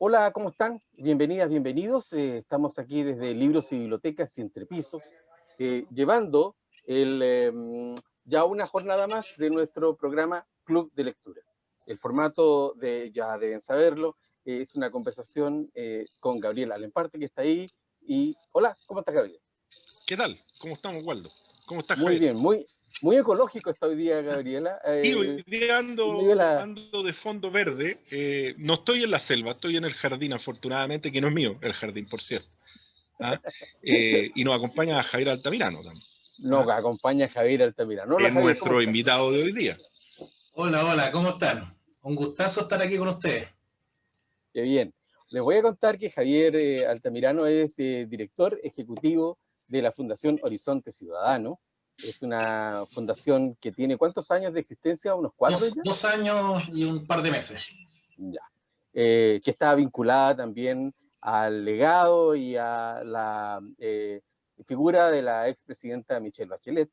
Hola, ¿cómo están? Bienvenidas, bienvenidos. Estamos aquí desde Libros y Bibliotecas y Entrepisos, llevando ya una jornada más de nuestro programa Club de Lectura. El formato ya deben saberlo, es una conversación con Gabriel Alemparte, que está ahí. Y hola, ¿cómo estás, Gabriel? ¿Qué tal? ¿Cómo estamos, Waldo? ¿Cómo estás, Muy Javier? bien, muy ecológico está hoy día, Gabriela. Sí, hoy día ando de fondo verde. No estoy en la selva, estoy en el jardín, afortunadamente, que no es mío el jardín, por cierto. ¿Ah? Y nos acompaña Javier Altamirano también. Nos acompaña Javier Altamirano. Hola, Es Javier, ¿cómo nuestro estás? invitado de hoy día. Hola, hola, ¿cómo están? Un gustazo estar aquí con ustedes. Qué bien. Les voy a contar que Javier Altamirano es director ejecutivo de la Fundación Horizonte Ciudadano. Es una fundación que tiene ¿cuántos años de existencia? ¿Unos 4 ya? 2 años y un par de meses. Ya. Que está vinculada también al legado y a la figura de la expresidenta Michelle Bachelet,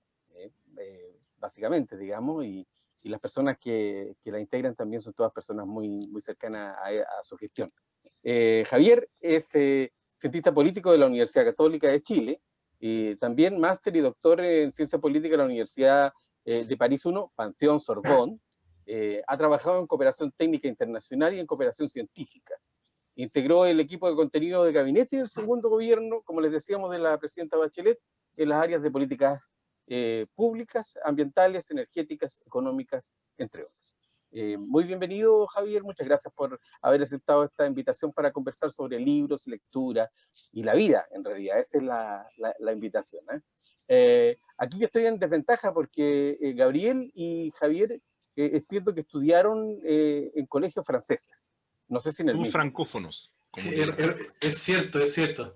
básicamente, digamos, y las personas que la integran también son todas personas muy cercanas a su gestión. Javier es cientista político de la Universidad Católica de Chile, y también máster y doctor en ciencia política de la Universidad de París I, Panteón Sorbonne. Ha trabajado en cooperación técnica internacional y en cooperación científica. Integró el equipo de contenido de gabinete en el segundo gobierno, como les decíamos, de la presidenta Bachelet, en las áreas de políticas públicas, ambientales, energéticas, económicas, entre otras. Muy bienvenido, Javier. Muchas gracias por haber aceptado esta invitación para conversar sobre libros, lectura y la vida, en realidad. Esa es la invitación. Aquí yo estoy en desventaja porque Gabriel y Javier entiendo que estudiaron en colegios franceses. No sé si en el Somos mismo. francófonos. Sí, es cierto, es cierto.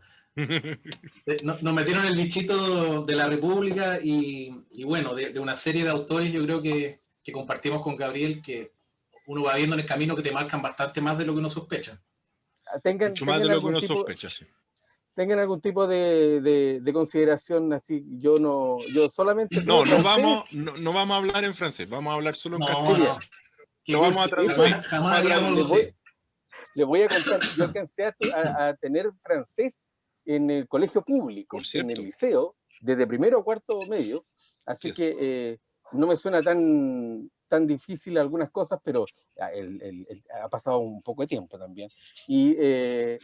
Nos metieron el bichito de la República y bueno, de una serie de autores yo creo que compartimos con Gabriel, que uno va viendo en el camino que te marcan bastante más de lo que uno sospecha. Mucho más de lo que uno sospecha, sí. Tengan algún tipo de consideración así. Yo solamente No vamos a hablar en francés, vamos a hablar solo en castellano. No vamos a traducir. Jamás haríamos algo así. Les voy a contar, yo alcancé a tener francés en el colegio público, en el liceo, desde primero a cuarto medio, así que no me suena tan difícil algunas cosas, pero ha pasado un poco de tiempo también. Y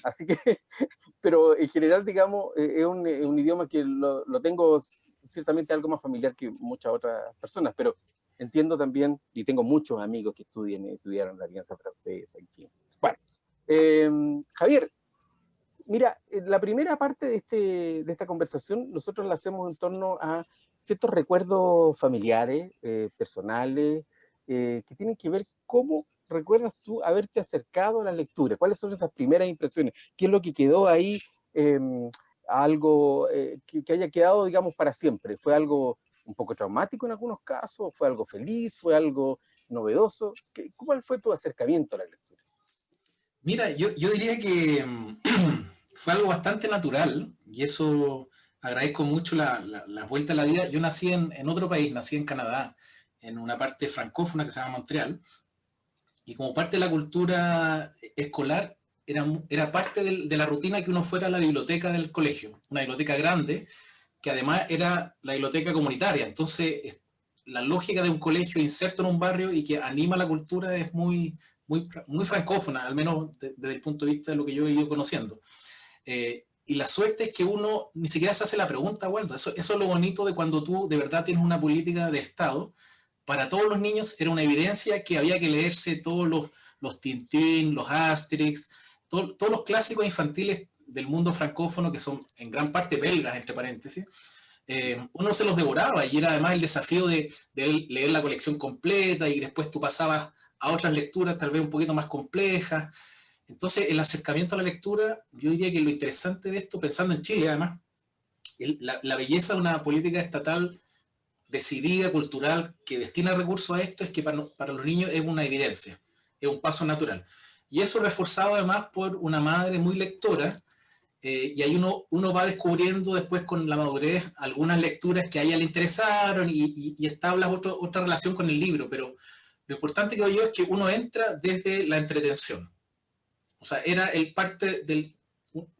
así que, pero en general, digamos, es un idioma que lo tengo ciertamente algo más familiar que muchas otras personas, pero entiendo también, y tengo muchos amigos que estudiaron la Alianza Francesa, en fin. Bueno, Javier, mira, la primera parte de esta conversación nosotros la hacemos en torno a ciertos recuerdos familiares, personales, que tienen que ver cómo recuerdas tú haberte acercado a la lectura, cuáles son esas primeras impresiones, qué es lo que quedó ahí, algo que haya quedado, digamos, para siempre. ¿Fue algo un poco traumático en algunos casos? ¿Fue algo feliz? ¿Fue algo novedoso? ¿Cuál fue tu acercamiento a la lectura? Mira, yo diría que fue algo bastante natural, y eso agradezco mucho la vuelta a la vida. Yo nací en otro país, nací en Canadá, en una parte francófona que se llama Montreal, y como parte de la cultura escolar era parte de la rutina que uno fuera a la biblioteca del colegio, una biblioteca grande, que además era la biblioteca comunitaria. Entonces la lógica de un colegio inserto en un barrio y que anima la cultura es muy francófona, al menos desde el punto de vista de lo que yo he ido conociendo. Y la suerte es que uno ni siquiera se hace la pregunta, Waldo. Eso es lo bonito de cuando tú de verdad tienes una política de Estado. Para todos los niños era una evidencia que había que leerse todos los Tintín, los Asterix, todos los clásicos infantiles del mundo francófono, que son en gran parte belgas, entre paréntesis. Uno se los devoraba, y era además el desafío de leer la colección completa, y después tú pasabas a otras lecturas tal vez un poquito más complejas. Entonces el acercamiento a la lectura, yo diría que lo interesante de esto, pensando en Chile además, la belleza de una política estatal decidida, cultural, que destina recursos a esto, es que para los niños es una evidencia, es un paso natural. Y eso reforzado además por una madre muy lectora, y ahí uno va descubriendo después con la madurez algunas lecturas que a ella le interesaron, y establas otra relación con el libro. Pero lo importante, creo yo, es que uno entra desde la entretención. O sea, era parte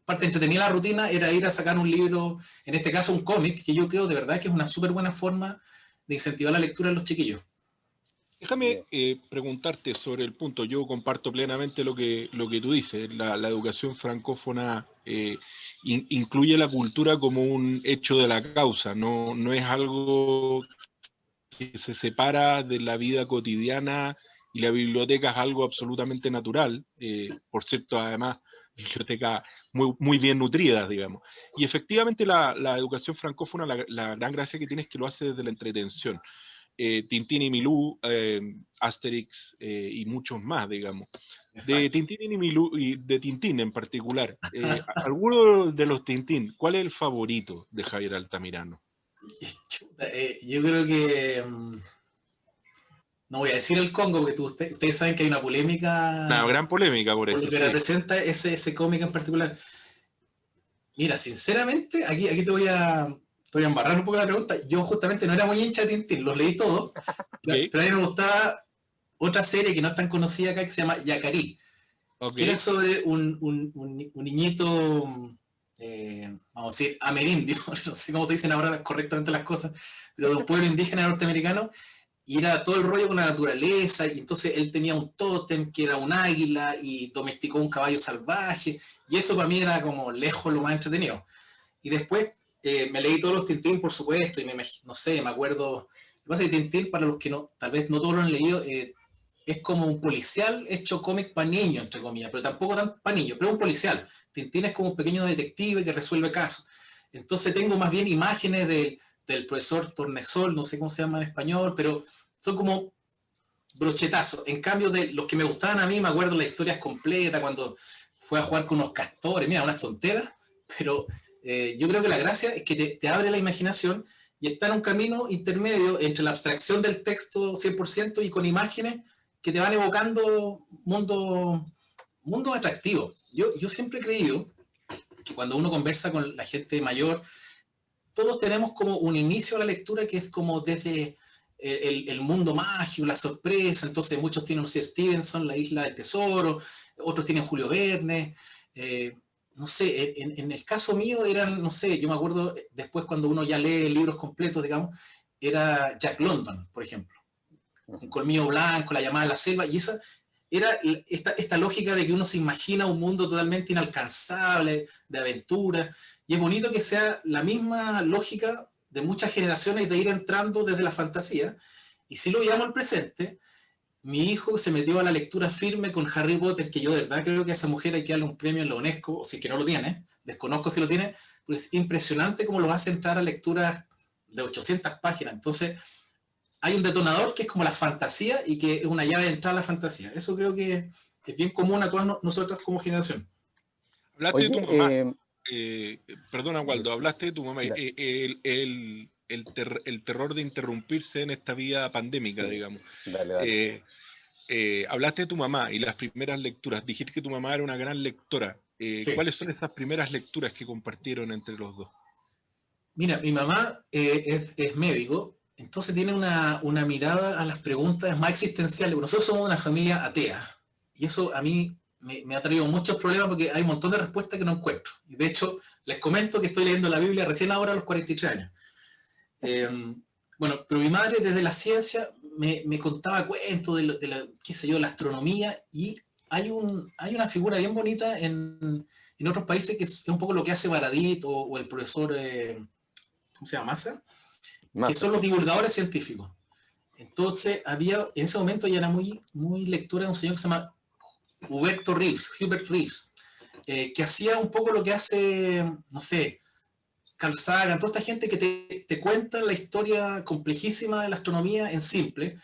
entretenida de la rutina, era ir a sacar un libro, en este caso un cómic, que yo creo de verdad que es una súper buena forma de incentivar la lectura en los chiquillos. Déjame preguntarte sobre el punto. Yo comparto plenamente lo que tú dices. La educación francófona incluye la cultura como un hecho de la causa, no es algo que se separa de la vida cotidiana, y la biblioteca es algo absolutamente natural. Por cierto, además, bibliotecas muy bien nutridas, digamos. Y efectivamente la educación francófona, la gran gracia que tiene es que lo hace desde la entretención. Tintín y Milú, Asterix y muchos más, digamos. Exacto. De Tintín y Milú, y de Tintín en particular, alguno de los Tintín, ¿cuál es el favorito de Javier Altamirano? Yo creo que no voy a decir el Congo, porque ustedes saben que hay una polémica. Una gran polémica por eso. Lo que representa ese cómic en particular. Mira, sinceramente, aquí te voy a embarrar un poco la pregunta. Yo justamente no era muy hincha de Tintín, los leí todos, okay. Pero a mí me gustaba otra serie que no es tan conocida acá, que se llama Yacarí, okay. Que era sobre un niñito, vamos a decir, amerindio, no sé cómo se dicen ahora correctamente las cosas, pero de un pueblo indígena norteamericano, y era todo el rollo con la naturaleza, y entonces él tenía un tótem que era un águila, y domesticó un caballo salvaje, y eso para mí era como lejos lo más entretenido. Y después me leí todos los Tintín, por supuesto, y no sé, me acuerdo. Lo que pasa es que Tintín, para los que no, tal vez no todos lo han leído, es como un policial hecho cómic para niños, entre comillas, pero tampoco tan para niños, pero un policial. Tintín es como un pequeño detective que resuelve casos. Entonces tengo más bien imágenes del profesor Tornesol, no sé cómo se llama en español, pero son como brochetazos. En cambio, de los que me gustaban a mí, me acuerdo la historia completa, cuando fue a jugar con unos castores, mira, unas tonteras, pero yo creo que la gracia es que te abre la imaginación y está en un camino intermedio entre la abstracción del texto 100% y con imágenes que te van evocando mundo atractivo. Yo siempre he creído que cuando uno conversa con la gente mayor, todos tenemos como un inicio a la lectura que es como desde el mundo mágico, la sorpresa. Entonces muchos tienen, no sé, Stevenson, La Isla del Tesoro, otros tienen Julio Verne. No sé, en el caso mío eran, no sé, yo me acuerdo después cuando uno ya lee libros completos, digamos, era Jack London, por ejemplo. Un colmillo blanco, La llamada de la selva, y esa era esta lógica de que uno se imagina un mundo totalmente inalcanzable, de aventura, y es bonito que sea la misma lógica de muchas generaciones de ir entrando desde la fantasía. Y si lo llevamos al presente, mi hijo se metió a la lectura firme con Harry Potter, que yo de verdad creo que a esa mujer hay que darle un premio en la UNESCO, o si es que no lo tiene, desconozco si lo tiene, pero es impresionante cómo lo hace entrar a lecturas de 800 páginas. Entonces, hay un detonador que es como la fantasía y que es una llave de entrada a la fantasía. Eso creo que es bien común a todas nosotras como generación. Hablaste de tu mamá. Perdona, Waldo, hablaste de tu mamá. El terror de interrumpirse en esta vida pandémica, sí, digamos. Dale. Hablaste de tu mamá y las primeras lecturas. Dijiste que tu mamá era una gran lectora. Sí. ¿Cuáles son esas primeras lecturas que compartieron entre los dos? Mira, mi mamá es médico, entonces tiene una mirada a las preguntas más existenciales. Nosotros somos una familia atea, y eso a mí me ha traído muchos problemas porque hay un montón de respuestas que no encuentro. Y de hecho, les comento que estoy leyendo la Biblia recién ahora a los 43 años. Bueno, pero mi madre desde la ciencia me contaba cuentos de qué sé yo, la astronomía, y hay una figura bien bonita en otros países que es un poco lo que hace Baradit o el profesor, ¿cómo se llama? Massa, que son los divulgadores científicos. Entonces, en ese momento ya era muy lectora de un señor que se llama Hubert Reeves, que hacía un poco lo que hace, no sé, Carl Sagan, toda esta gente que te cuenta la historia complejísima de la astronomía en simple.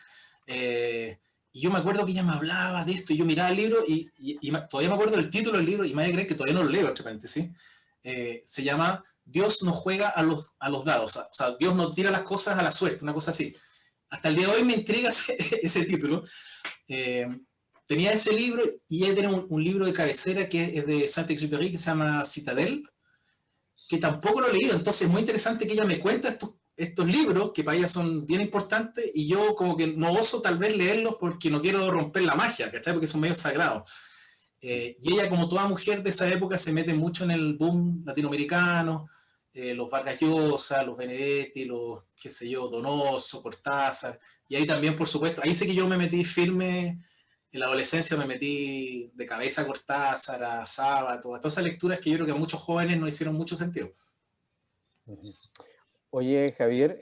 Y yo me acuerdo que ella me hablaba de esto, y yo miraba el libro, y todavía me acuerdo del título del libro, y me voy a creer que todavía no lo leo, entre paréntesis. Se llama Dios no juega a los dados, o sea, Dios no tira las cosas a la suerte, una cosa así. Hasta el día de hoy me intriga ese título. Tenía ese libro, y ella tiene un libro de cabecera que es de Saint-Exupéry, que se llama Citadel, que tampoco lo he leído. Entonces es muy interesante que ella me cuenta estos libros, que para ella son bien importantes, y yo como que no oso tal vez leerlos porque no quiero romper la magia, ¿cachai? Porque son medio sagrados. Y ella, como toda mujer de esa época, se mete mucho en el boom latinoamericano, los Vargas Llosa, los Benedetti, los, qué sé yo, Donoso, Cortázar, y ahí también, por supuesto, ahí sí que yo me metí firme, en la adolescencia me metí de cabeza a Cortázar, a Saba, todas esas lecturas que yo creo que a muchos jóvenes no hicieron mucho sentido. Oye, Javier,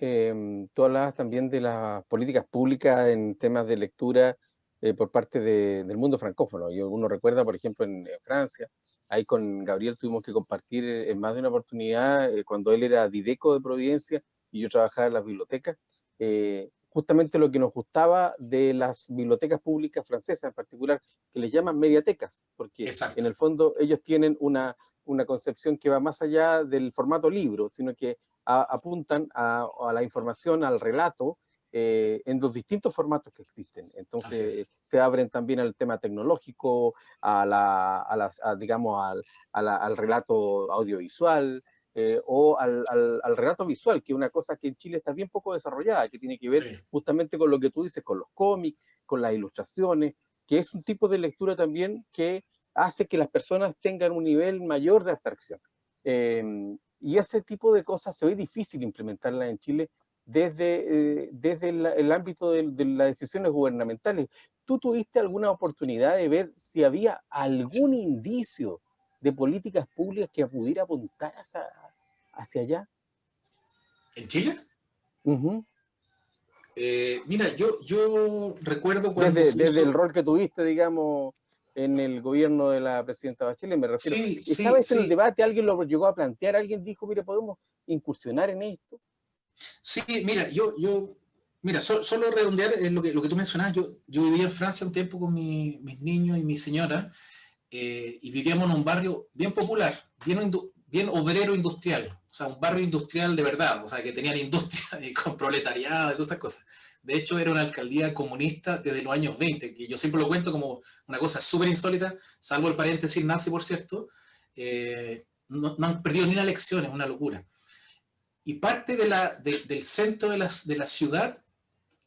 tú hablabas también de las políticas públicas en temas de lectura por parte del mundo francófono. Uno recuerda, por ejemplo, en Francia, ahí con Gabriel tuvimos que compartir en más de una oportunidad, cuando él era dideco de Providencia y yo trabajaba en las bibliotecas, justamente lo que nos gustaba de las bibliotecas públicas francesas en particular, que les llaman mediatecas, porque Exacto. en el fondo ellos tienen una concepción que va más allá del formato libro, sino que apuntan a la información, al relato, en los distintos formatos que existen. Entonces, se abren también al tema tecnológico, digamos, al relato audiovisual, o al relato visual, que es una cosa que en Chile está bien poco desarrollada, que tiene que ver justamente con lo que tú dices, con los cómics, con las ilustraciones, que es un tipo de lectura también que hace que las personas tengan un nivel mayor de abstracción. Y ese tipo de cosas se ve difícil implementarlas en Chile desde el ámbito de las decisiones gubernamentales. ¿Tú tuviste alguna oportunidad de ver si había algún indicio de políticas públicas que pudiera apuntar hacia allá? ¿En Chile? Mira, yo recuerdo cuando... Desde el rol que tuviste, digamos, en el gobierno de la presidenta Bachelet, me refiero. ¿Estaba en el debate? ¿Alguien lo llegó a plantear? ¿Alguien dijo, mire, podemos incursionar en esto? Sí, mira, mira, solo redondear lo que tú mencionabas, yo vivía en Francia un tiempo con mis niños y mi señora, y vivíamos en un barrio bien popular, bien obrero industrial, o sea, un barrio industrial de verdad, o sea, que tenían industria y con proletariado y todas esas cosas. De hecho, era una alcaldía comunista desde los años 20, que yo siempre lo cuento como una cosa súper insólita, salvo el paréntesis nazi, por cierto, no han perdido ni una elección, es una locura. Y parte del centro de la ciudad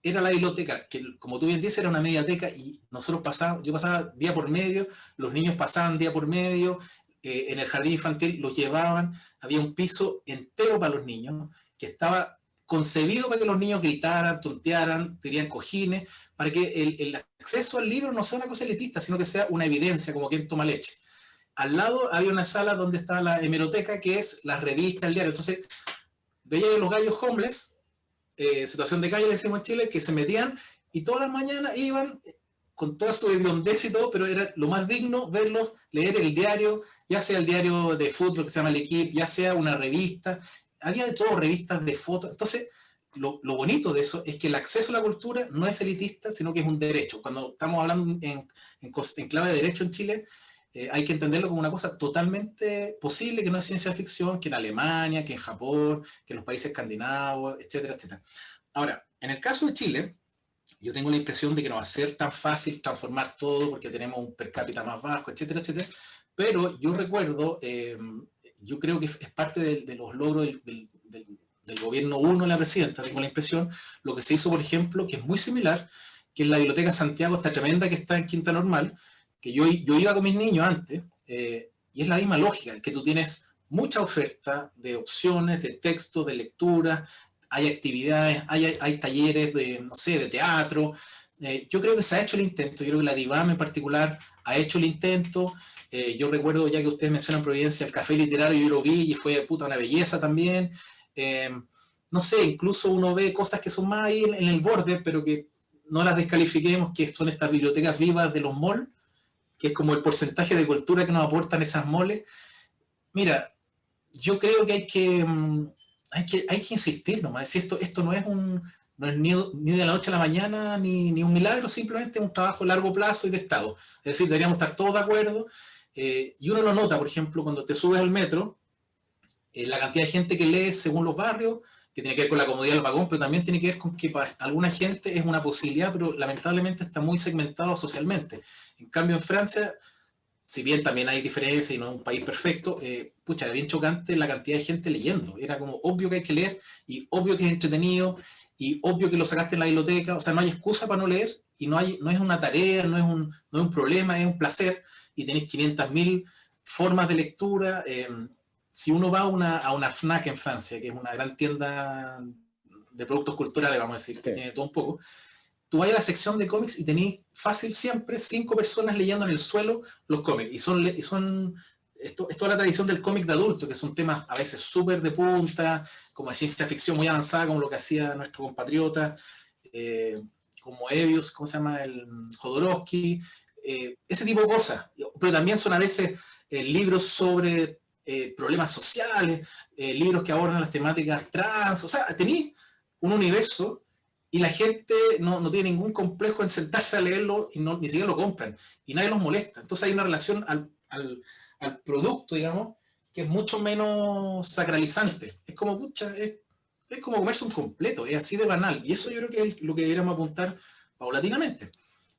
era la biblioteca, que como tú bien dices era una mediateca, y yo pasaba día por medio, los niños pasaban día por medio, en el jardín infantil los llevaban, había un piso entero para los niños, que estaba concebido para que los niños gritaran, tontearan, tenían cojines, para que el acceso al libro no sea una cosa elitista, sino que sea una evidencia, como quien toma leche. Al lado había una sala donde estaba la hemeroteca, que es la revista, el diario. Entonces, veía de los gallos homeless, situación de calle, le decimos en Chile, que se metían y todas las mañanas iban con toda su hediondez y todo, pero era lo más digno verlos leer el diario, ya sea el diario de fútbol que se llama L'Equipe, ya sea una revista, había de todo, revistas de fotos. Entonces, lo bonito de eso es que el acceso a la cultura no es elitista, sino que es un derecho. Cuando estamos hablando en clave de derecho en Chile, hay que entenderlo como una cosa totalmente posible, que no es ciencia ficción, que en Alemania, que en Japón, que en los países escandinavos, etcétera, etcétera. Ahora, en el caso de Chile, yo tengo la impresión de que no va a ser tan fácil transformar todo porque tenemos un per cápita más bajo, etcétera, etcétera. Pero yo recuerdo, yo creo que es parte de los logros del gobierno 1 de la presidenta, tengo la impresión, lo que se hizo, por ejemplo, que es muy similar, que en la Biblioteca Santiago, esta tremenda que está en Quinta Normal, que yo iba con mis niños antes, y es la misma lógica, que tú tienes mucha oferta de opciones, de textos, de lectura, hay actividades, hay talleres no sé, de teatro. Yo creo que se ha hecho el intento, yo creo que la DIVAM en particular ha hecho el intento. Yo recuerdo, ya que ustedes mencionan Providencia, el café literario, yo lo vi y fue una belleza también. No sé, incluso uno ve cosas que son más ahí en el borde, pero que no las descalifiquemos, que son estas bibliotecas vivas de los malls, que es como el porcentaje de cultura que nos aportan esas moles. Mira, yo creo que hay que insistir nomás. Si esto no es ni de la noche a la mañana, ni un milagro, simplemente un trabajo a largo plazo y de Estado. Es decir, deberíamos estar todos de acuerdo. Y uno lo nota, por ejemplo, cuando te subes al metro, la cantidad de gente que lee según los barrios, que tiene que ver con la comodidad del vagón, pero también tiene que ver con que para alguna gente es una posibilidad, pero lamentablemente está muy segmentado socialmente. En cambio, en Francia, si bien también hay diferencias y no es un país perfecto, pucha, era bien chocante la cantidad de gente leyendo. Era como obvio que hay que leer, y obvio que es entretenido, y obvio que lo sacaste en la biblioteca, o sea, no hay excusa para no leer, y no es una tarea, no es un problema, es un placer, y tenéis 500.000 formas de lectura. Si uno va a una FNAC en Francia, que es una gran tienda de productos culturales, vamos a decir, que tiene todo un poco, tú vas a la sección de cómics y tenés fácil siempre 5 personas leyendo en el suelo los cómics, esto es toda la tradición del cómic de adulto, que son temas a veces súper de punta, como de ciencia ficción muy avanzada, como lo que hacía nuestro compatriota, como Evius, ¿cómo se llama? El Jodorowsky, ese tipo de cosas. Pero también son a veces libros sobre problemas sociales, libros que abordan las temáticas trans, o sea, tenéis un universo y la gente no tiene ningún complejo en sentarse a leerlo y ni siquiera lo compran, y nadie los molesta. Entonces hay una relación al producto, digamos, que es mucho menos sacralizante. Es como, pucha, es como comerse un completo, es así de banal. Y eso yo creo que es lo que deberíamos apuntar paulatinamente.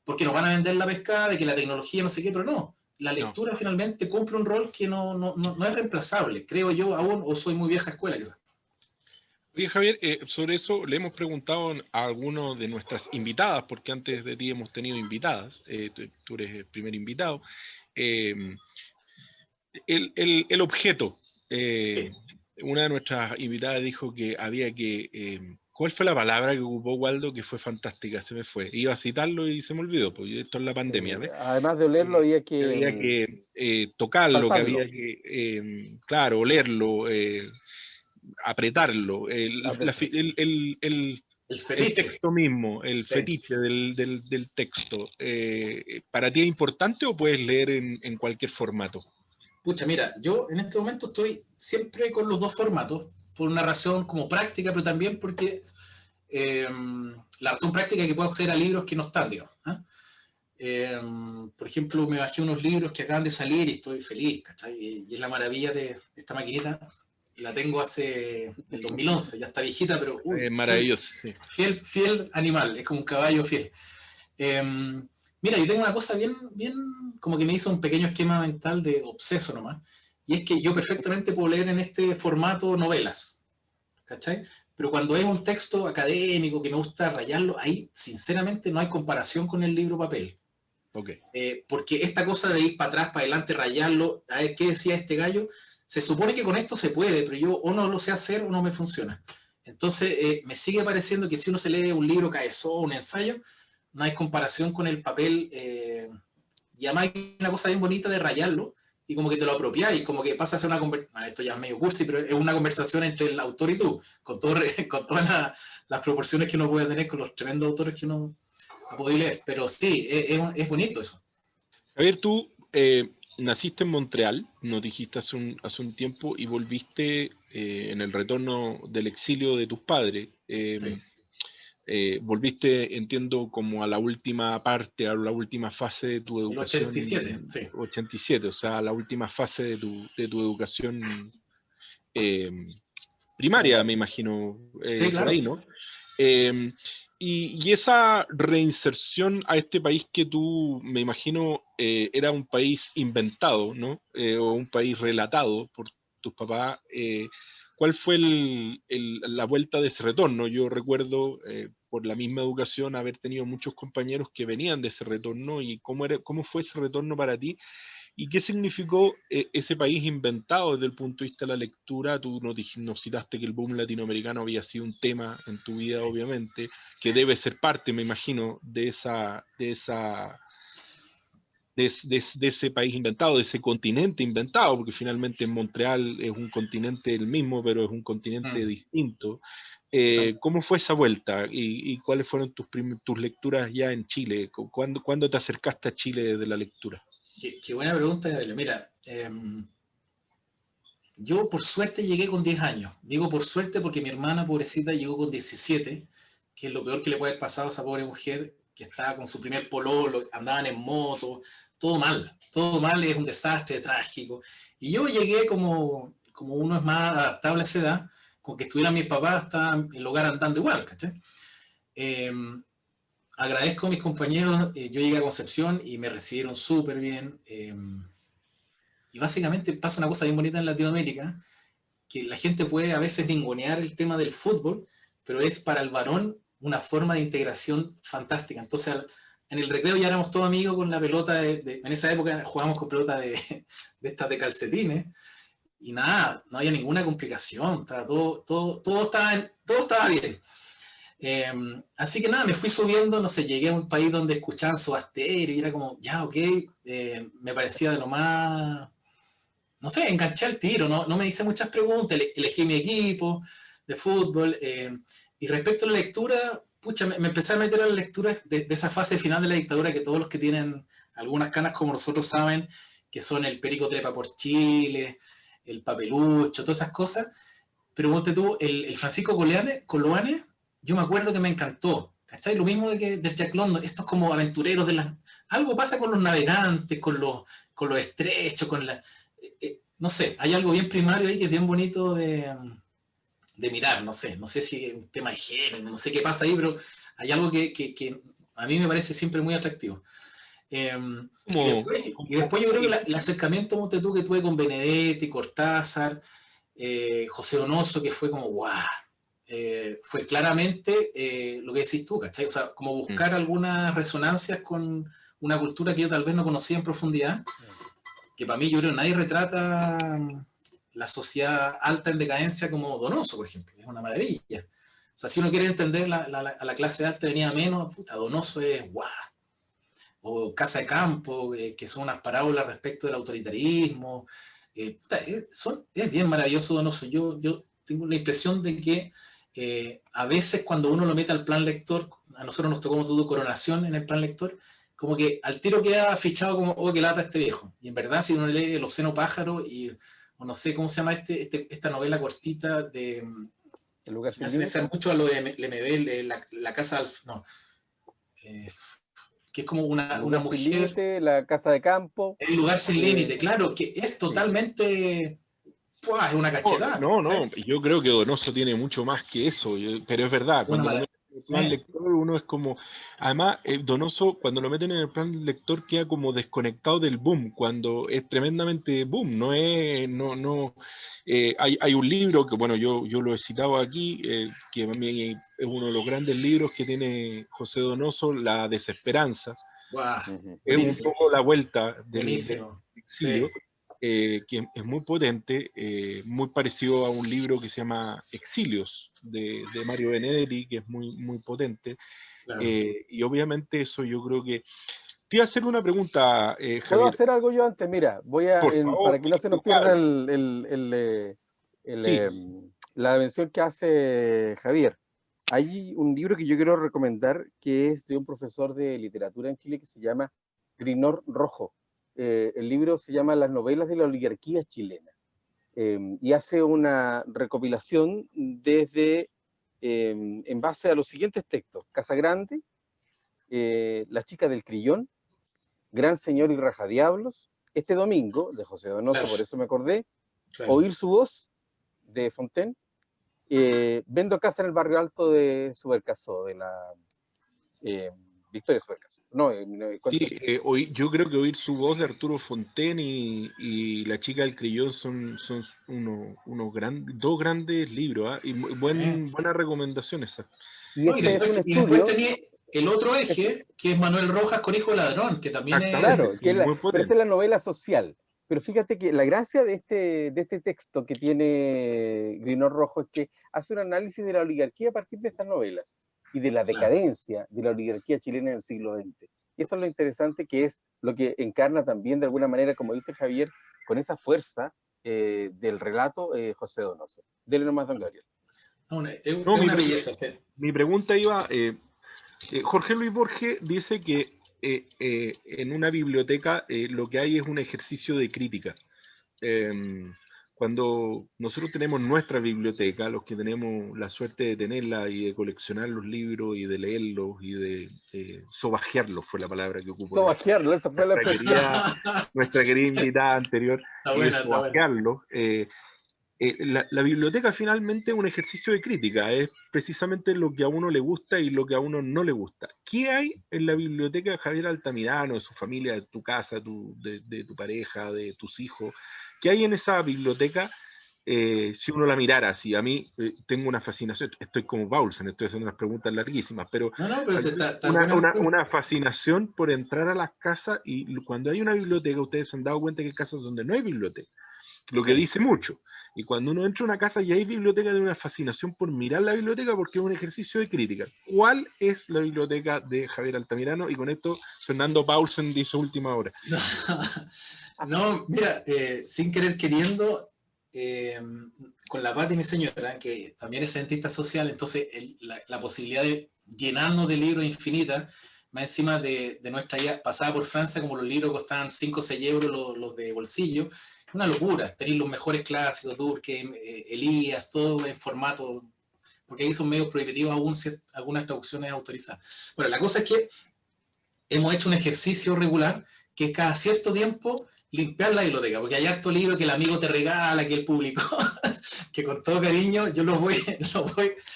Porque nos van a vender la pescada de que la tecnología no sé qué, pero no. La lectura finalmente cumple un rol que no es reemplazable, creo yo aún, o soy muy vieja escuela quizás. Oye, Javier, sobre eso le hemos preguntado a algunos de nuestras invitadas, porque antes de ti hemos tenido invitadas, tú eres el primer invitado. El objeto. Una de nuestras invitadas dijo que había que... ¿Cuál fue la palabra que ocupó Waldo que fue fantástica? Se me fue. Iba a citarlo y se me olvidó, porque esto es la pandemia. ¿ves? Además de olerlo, había que tocarlo, palparlo. que había que, claro, olerlo, apretarlo. El texto mismo, el fetiche del texto. ¿Para ti es importante o puedes leer en cualquier formato? Pucha, mira, yo en este momento estoy siempre con los dos formatos, por una razón como práctica, pero también porque la razón práctica es que puedo acceder a libros que no están, digamos. Por ejemplo, me bajé unos libros que acaban de salir y estoy feliz, ¿cachai? Y es la maravilla de esta maquinita. La tengo hace el 2011, ya está viejita, pero maravilloso, sí. Fiel animal, es como un caballo fiel. Mira, yo tengo una cosa bien, como que me hizo un pequeño esquema mental de obseso nomás, y es que yo perfectamente puedo leer en este formato novelas, ¿cachai? Pero cuando es un texto académico que me gusta rayarlo, ahí sinceramente no hay comparación con el libro papel. Okay. Porque esta cosa de ir para atrás, para adelante, rayarlo, a ver qué decía este gallo, se supone que con esto se puede, pero yo o no lo sé hacer o no me funciona. Entonces me sigue pareciendo que si uno se lee un libro caezón, un ensayo, no hay comparación con el papel, y además hay una cosa bien bonita de rayarlo, y como que te lo apropias, y como que pasa a ser una conversación, esto ya es medio cursi, pero es una conversación entre el autor y tú, con todas las proporciones que uno puede tener con los tremendos autores que uno ha podido leer, pero sí, es bonito eso. Javier, tú naciste en Montreal, nos dijiste hace un tiempo, y volviste en el retorno del exilio de tus padres. Sí. Volviste, entiendo, como a la última parte, a la última fase de tu educación. 87, sí. 87, o sea, la última fase de tu educación primaria, me imagino, sí, claro. por ahí, ¿no? Y esa reinserción a este país que tú, me imagino, era un país inventado, ¿no? O un país relatado por tus papás. ¿Cuál fue la vuelta de ese retorno? Yo recuerdo, por la misma educación, haber tenido muchos compañeros que venían de ese retorno, y cómo fue ese retorno para ti, y qué significó ese país inventado desde el punto de vista de la lectura. Tú nos citaste que el boom latinoamericano había sido un tema en tu vida, obviamente, que debe ser parte, me imagino, de ese país inventado, de ese continente inventado, porque finalmente Montreal es un continente el mismo, pero es un continente distinto. ¿Cómo fue esa vuelta? ¿Y cuáles fueron tus lecturas ya en Chile? ¿Cuándo te acercaste a Chile desde la lectura? Qué buena pregunta, Gabriel. Mira, yo por suerte llegué con 10 años. Digo por suerte porque mi hermana, pobrecita, llegó con 17, que es lo peor que le puede haber pasado a esa pobre mujer, que estaba con su primer pololo, andaban en moto, todo mal, es un desastre, trágico. Y yo llegué como uno es más adaptable a esa edad, con que estuvieran mis papás, estaba en el hogar andando igual, ¿cachai? Agradezco a mis compañeros, yo llegué a Concepción y me recibieron súper bien, y básicamente pasa una cosa bien bonita en Latinoamérica, que la gente puede a veces ningunear el tema del fútbol, pero es para el varón una forma de integración fantástica. Entonces en el recreo ya éramos todos amigos con la pelota, en esa época jugábamos con pelota de estas de calcetines, y nada, no había ninguna complicación, estaba todo estaba bien. Así que nada, me fui subiendo, no sé, llegué a un país donde escuchaban Soda Stereo y era como, ya, ok, me parecía de lo más, no sé, enganché al tiro, no me hice muchas preguntas, elegí mi equipo de fútbol, y respecto a la lectura, pucha, me empecé a meter a la lectura de esa fase final de la dictadura que todos los que tienen algunas canas como nosotros saben, que son el Perico Trepa por Chile, el Papelucho, todas esas cosas, pero ponte tú, el Francisco Coloane, yo me acuerdo que me encantó, ¿cachai? Lo mismo del Jack London, estos como aventureros de las... Algo pasa con los navegantes, con los estrechos, con la... no sé, hay algo bien primario ahí que es bien bonito de mirar, no sé si es un tema de género, no sé qué pasa ahí, pero hay algo que a mí me parece siempre muy atractivo. Y después yo creo que el acercamiento ponte tú, que tuve con Benedetti, Cortázar, José Donoso, que fue como guau, fue claramente lo que decís tú, ¿cachai? O sea, como buscar algunas resonancias con una cultura que yo tal vez no conocía en profundidad, que para mí yo creo que nadie retrata la sociedad alta en decadencia como Donoso, por ejemplo, es una maravilla. O sea, si uno quiere entender a la clase alta venía menos, puta, Donoso es guau. O Casa de Campo, que son unas parábolas respecto del autoritarismo. Es bien maravilloso Donoso. Yo tengo la impresión de que a veces cuando uno lo mete al plan lector, a nosotros nos tocó como todo Coronación en el plan lector, como que al tiro queda fichado como, oh, qué lata este viejo. Y en verdad, si uno lee El Obsceno Pájaro, o no sé cómo se llama esta novela cortita de... El lugar sin me hace mucho a lo de Lemebel, la casa... No. Que es como una mujer... Sin límite, La Casa de Campo. El lugar sin límite, claro, que es totalmente... ¡Puah! Es una cachetada. No, yo creo que Donoso tiene mucho más que eso, pero es verdad, cuando lo meten en el plan lector uno es como... Además, Donoso, cuando lo meten en el plan lector queda como desconectado del boom, cuando es tremendamente boom, no es... hay un libro que, bueno, yo lo he citado aquí, que a mí es uno de los grandes libros que tiene José Donoso, La Desesperanza. Wow, es un poco la vuelta del exilio, sí. Que es muy potente, muy parecido a un libro que se llama Exilios, de Mario Benedetti, que es muy, muy potente. Claro. Y obviamente eso yo creo que... Te iba a hacer una pregunta, Javier. ¿Puedo hacer algo yo antes? Mira, favor, para que no se nos pierda sí. La mención que hace Javier. Hay un libro que yo quiero recomendar que es de un profesor de literatura en Chile que se llama Grinor Rojo. El libro se llama Las novelas de la oligarquía chilena y hace una recopilación en base a los siguientes textos: Casa Grande, La chica del Crillón, Gran Señor y Rajadiablos, Este domingo, de José Donoso, claro. Por eso me acordé, claro. Oír su voz, de Fontaine, Vendo casa en el barrio alto de Subercaseaux, de la Victoria Subercaseaux. Yo creo que Oír su voz de Arturo Fontaine y La chica del Crillón son dos grandes libros, y buenas recomendaciones. Y este es un estudio... El otro eje, que es Manuel Rojas con Hijo Ladrón, que también es... Claro, pero esa es la novela social. Pero fíjate que la gracia de este texto que tiene Grinor Rojo es que hace un análisis de la oligarquía a partir de estas novelas y de la decadencia de la oligarquía chilena en el siglo XX. Y eso es lo interesante, que es lo que encarna también de alguna manera, como dice Javier, con esa fuerza del relato José Donoso. Dele nomás, don Gabriel. Es una belleza. Mi pregunta iba... Jorge Luis Borges dice que en una biblioteca lo que hay es un ejercicio de crítica. Cuando nosotros tenemos nuestra biblioteca, los que tenemos la suerte de tenerla y de coleccionar los libros y de leerlos y de sobajearlos, fue la palabra que ocupó. Sobajearlos, esa fue nuestra querida invitada anterior. Sobajearlos. La biblioteca finalmente es un ejercicio de crítica, es precisamente lo que a uno le gusta y lo que a uno no le gusta. ¿Qué hay en la biblioteca de Javier Altamirano, de su familia, de tu casa, de tu pareja, de tus hijos? ¿Qué hay en esa biblioteca si uno la mirara así. A mí tengo una fascinación, estoy como Paulsen, estoy haciendo unas preguntas larguísimas, pero, una fascinación por entrar a las casas, y cuando hay una biblioteca, ustedes se han dado cuenta que hay casas donde no hay biblioteca, lo que dice mucho. Y cuando uno entra a una casa y hay biblioteca, de una fascinación por mirar la biblioteca, porque es un ejercicio de crítica. ¿Cuál es la biblioteca de Javier Altamirano? Y con esto Fernando Paulsen dice última hora. No, mira, sin querer queriendo, con la Pati, mi señora, que también es cientista social, entonces la posibilidad de llenarnos de libros infinitas, más encima de nuestra vida pasada por Francia, como los libros costaban 5 o 6 euros los de bolsillo, una locura. Tenéis los mejores clásicos, Durkheim, Elías, todo en formato, porque ahí son medios prohibitivos aún algunas traducciones autorizadas. Bueno, la cosa es que hemos hecho un ejercicio regular, que es cada cierto tiempo limpiar la biblioteca, porque hay harto libro que el amigo te regala, que él publicó, que con todo cariño yo los voy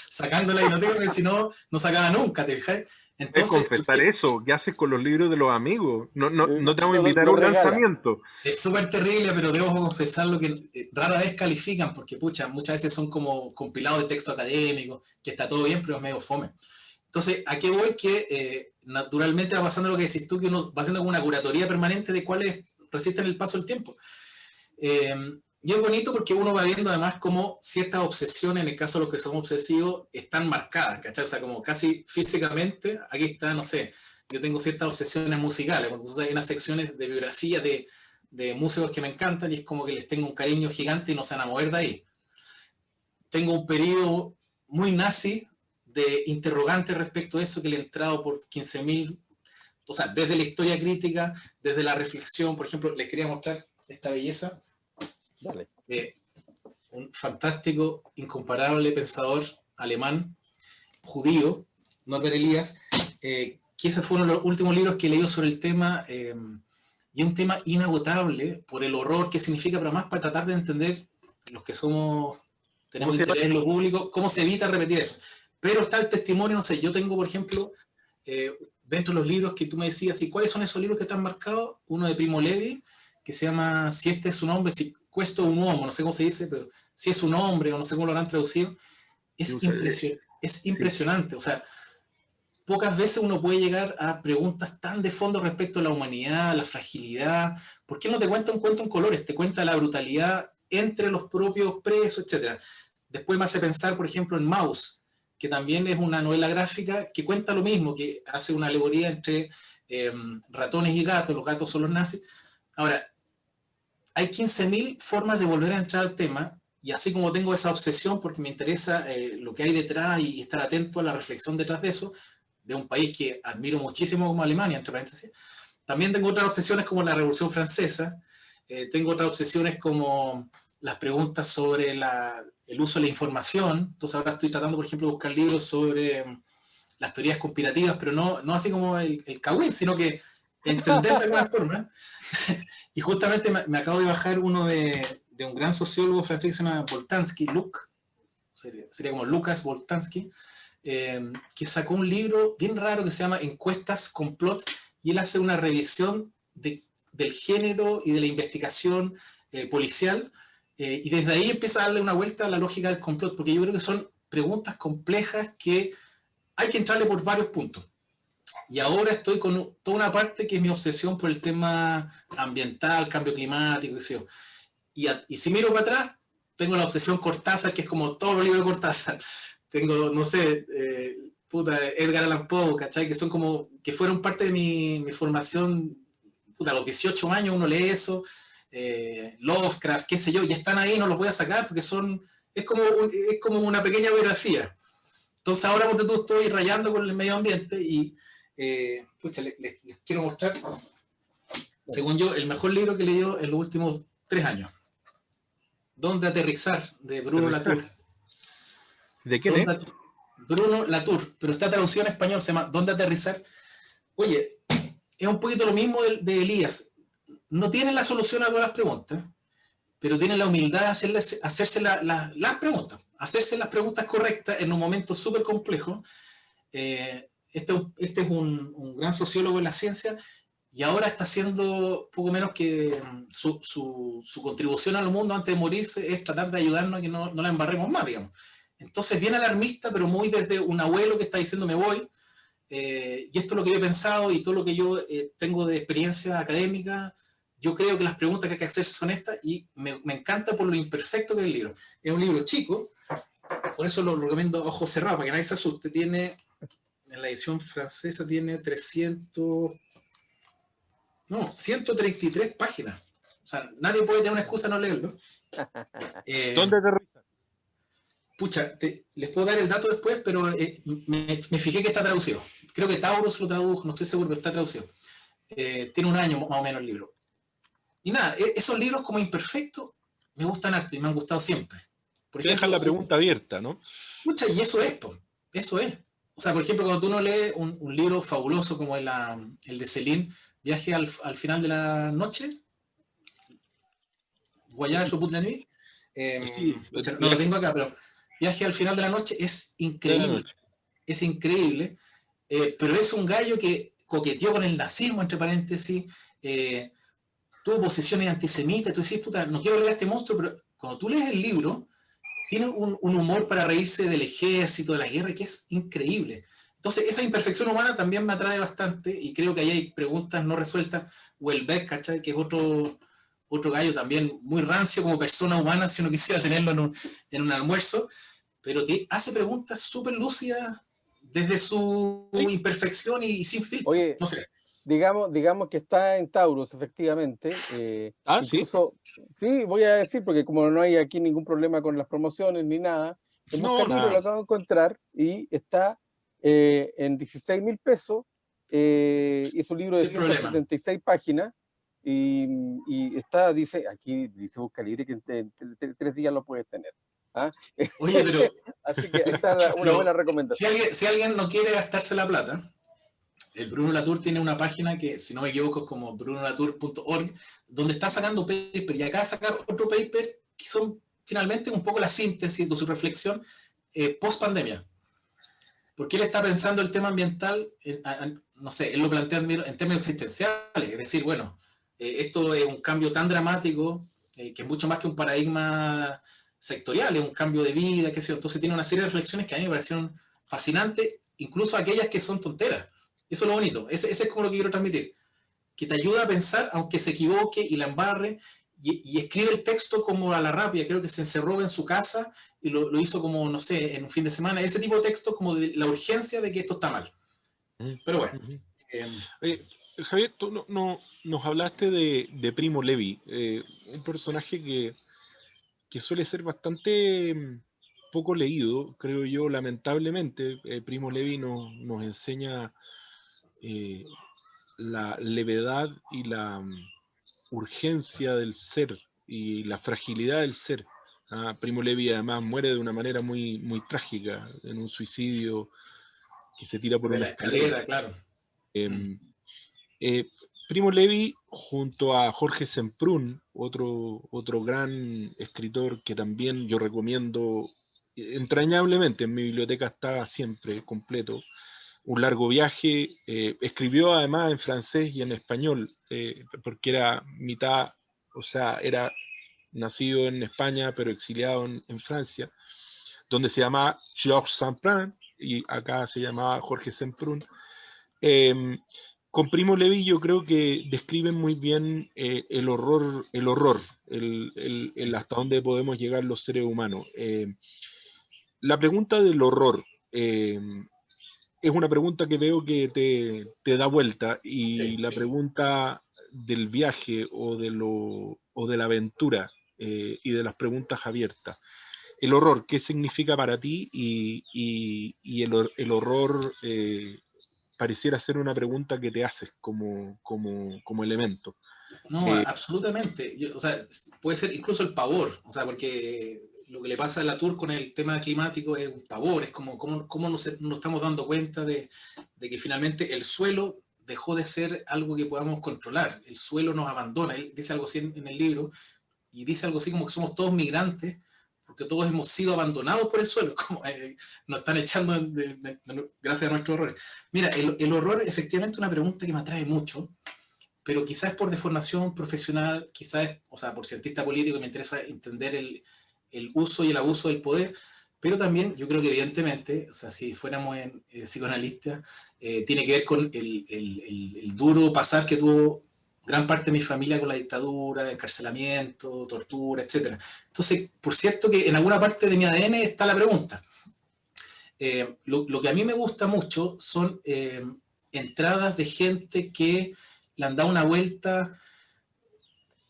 sacando de la biblioteca, porque si no, no sacaba nunca, ¿te fijas? Entonces, es confesar eso, ¿qué haces con los libros de los amigos? No te vamos a invitar a un lanzamiento. Es súper terrible, pero debo confesarlo que rara vez califican, porque pucha, muchas veces son como compilados de texto académico, que está todo bien, pero es medio fome. Entonces, ¿a qué voy? Que naturalmente va pasando lo que decís tú, que uno va haciendo como una curatoría permanente de cuáles resisten el paso del tiempo. Y es bonito porque uno va viendo además cómo ciertas obsesiones, en el caso de los que son obsesivos, están marcadas, ¿cachai? O sea, como casi físicamente, aquí está, no sé, yo tengo ciertas obsesiones musicales, cuando hay unas secciones de biografía de músicos que me encantan y es como que les tengo un cariño gigante y no se van a mover de ahí. Tengo un periodo muy nazi de interrogantes respecto a eso, que le he entrado por 15.000, o sea, desde la historia crítica, desde la reflexión. Por ejemplo, les quería mostrar esta belleza. Dale. Un fantástico, incomparable pensador alemán, judío, Norbert Elias, que esos fueron los últimos libros que he leído sobre el tema, y es un tema inagotable por el horror que significa, pero más para tratar de entender los que tenemos interés en lo público, cómo se evita repetir eso. Pero está el testimonio, no sé, yo tengo, por ejemplo, dentro de los libros que tú me decías, ¿y cuáles son esos libros que están marcados? Uno de Primo Levi, que se llama Si este es un hombre, si questo un uomo, no sé cómo se dice, pero si es un hombre, o no sé cómo lo habrán traducido, es impresionante. O sea, pocas veces uno puede llegar a preguntas tan de fondo respecto a la humanidad, la fragilidad. ¿Por qué no te cuenta un cuento en colores? Te cuenta la brutalidad entre los propios presos, etc. Después me hace pensar, por ejemplo, en Maus, que también es una novela gráfica que cuenta lo mismo, que hace una alegoría entre ratones y gatos. Los gatos son los nazis. Ahora, hay 15.000 formas de volver a entrar al tema, y así como tengo esa obsesión porque me interesa lo que hay detrás y estar atento a la reflexión detrás de eso, de un país que admiro muchísimo como Alemania, entre paréntesis, también tengo otras obsesiones como la Revolución Francesa, tengo otras obsesiones como las preguntas sobre el uso de la información. Entonces ahora estoy tratando, por ejemplo, de buscar libros sobre las teorías conspirativas, pero no así como el Cawin, sino que entender de alguna forma. Y justamente me acabo de bajar uno de un gran sociólogo francés que se llama Boltanski, sería como Lucas Boltanski, que sacó un libro bien raro que se llama Encuestas, Complot, y él hace una revisión del género y de la investigación policial, y desde ahí empieza a darle una vuelta a la lógica del complot, porque yo creo que son preguntas complejas que hay que entrarle por varios puntos. Y ahora estoy con toda una parte que es mi obsesión por el tema ambiental, cambio climático, qué sé yo. Y si miro para atrás, tengo la obsesión Cortázar, que es como todos los libros de Cortázar. Tengo, no sé, Edgar Allan Poe, ¿cachai? Que son como, que fueron parte de mi formación. A los 18 años uno lee eso, Lovecraft, qué sé yo, ya están ahí, no los voy a sacar porque es como una pequeña biografía. Entonces ahora tú estoy rayando con el medio ambiente y les quiero mostrar, según yo, el mejor libro que he leído en los últimos 3 años. ¿Dónde aterrizar? De Bruno Latour. ¿De quién es? Bruno Latour, pero está traducido en español, se llama ¿Dónde aterrizar? Oye, es un poquito lo mismo de Elías. No tiene la solución a todas las preguntas, pero tiene la humildad de hacerse las preguntas, hacerse las preguntas correctas en un momento súper complejo. Este es un gran sociólogo de la ciencia, y ahora está haciendo poco menos que su contribución al mundo antes de morirse es tratar de ayudarnos a que no la embarremos más, digamos. Entonces, bien alarmista, pero muy desde un abuelo que está diciendo me voy, y esto es lo que yo he pensado y todo lo que yo tengo de experiencia académica. Yo creo que las preguntas que hay que hacerse son estas, y me encanta por lo imperfecto que es el libro. Es un libro chico, por eso lo recomiendo a ojos cerrados, para que nadie se asuste. Tiene, en la edición francesa, tiene 133 páginas. O sea, nadie puede tener una excusa de no leerlo. ¿Dónde te revisas? Pucha, les puedo dar el dato después, pero me fijé que está traducido. Creo que Taurus lo tradujo, no estoy seguro, pero está traducido. Tiene un año más o menos el libro. Y nada, esos libros como imperfectos me gustan harto y me han gustado siempre. Por ejemplo, dejan la pregunta abierta, ¿no? Pucha, y eso es. O sea, por ejemplo, cuando tú no lees un libro fabuloso como el de Céline, Viaje al final de la noche, Voyage au bout de la nuit, no lo tengo acá, pero Viaje al final de la noche es increíble. Es increíble, pero es un gallo que coqueteó con el nazismo, entre paréntesis, tuvo posiciones antisemitas. Tú decís, puta, no quiero leer a este monstruo, pero cuando tú lees el libro, tiene un humor para reírse del ejército, de la guerra, que es increíble. Entonces, esa imperfección humana también me atrae bastante, y creo que ahí hay preguntas no resueltas. Houellebecq, ¿cachai? Que es otro gallo también muy rancio como persona humana, si uno quisiera tenerlo en un almuerzo, pero hace preguntas súper lúcidas desde su imperfección y sin filtro. Oye, no sé. Digamos que está en Taurus, efectivamente. Incluso, sí, voy a decir, porque como no hay aquí ningún problema con las promociones ni nada, en Buscalibro lo acabo de encontrar y está en 16.000 pesos. Es un libro de 176 páginas y está, aquí dice Buscalibre que en 3 días lo puedes tener. ¿Ah? Oye, pero... Así que está una buena recomendación. Si alguien no quiere gastarse la plata, el Bruno Latour tiene una página que, si no me equivoco, es como brunolatour.org, donde está sacando paper, y acaba de sacar otro paper que son finalmente un poco la síntesis de su reflexión post pandemia. Porque él está pensando el tema ambiental, no sé, él lo plantea en términos existenciales, es decir, bueno, esto es un cambio tan dramático que es mucho más que un paradigma sectorial, es un cambio de vida, qué sé yo. Entonces tiene una serie de reflexiones que a mí me parecieron fascinantes, incluso aquellas que son tonteras. Eso es lo bonito, ese es como lo que quiero transmitir, que te ayuda a pensar, aunque se equivoque y la embarre, y escribe el texto como a la rápida. Creo que se encerró en su casa y lo hizo como, no sé, en un fin de semana, ese tipo de texto como de la urgencia de que esto está mal. Pero bueno. Javier, tú nos hablaste de Primo Levi, un personaje que suele ser bastante poco leído, creo yo, lamentablemente. Primo Levi nos enseña la levedad y la urgencia del ser y la fragilidad del ser. Primo Levi además muere de una manera muy, muy trágica, en un suicidio que se tira por una escalera. Claro. Primo Levi, junto a Jorge Semprún, otro gran escritor que también yo recomiendo entrañablemente, en mi biblioteca está siempre completo, Un largo viaje. Escribió además en francés y en español, porque era mitad, o sea, era nacido en España pero exiliado en Francia, donde se llamaba Georges Semprún y acá se llamaba Jorge Semprún. Con Primo Levi yo creo que describen muy bien el horror, el hasta dónde podemos llegar los seres humanos. La pregunta del horror es una pregunta que veo que te da vuelta, y la pregunta del viaje o de la aventura y de las preguntas abiertas. El horror, ¿qué significa para ti? Y el horror pareciera ser una pregunta que te haces como elemento. No, absolutamente. O sea, puede ser incluso el pavor, o sea, porque lo que le pasa a Latour con el tema climático es un pavor, es como cómo nos estamos dando cuenta de que finalmente el suelo dejó de ser algo que podamos controlar, el suelo nos abandona. Él dice algo así en el libro, y dice algo así como que somos todos migrantes, porque todos hemos sido abandonados por el suelo, como nos están echando gracias a nuestros horrores. Mira, el horror efectivamente es una pregunta que me atrae mucho, pero quizás por deformación profesional, quizás, o sea, por cientista político, me interesa entender el uso y el abuso del poder, pero también yo creo que evidentemente, o sea, si fuéramos psicoanalistas, tiene que ver con el duro pasar que tuvo gran parte de mi familia con la dictadura, encarcelamiento, tortura, etc. Entonces, por cierto que en alguna parte de mi ADN está la pregunta. Lo que a mí me gusta mucho son entradas de gente que le han dado una vuelta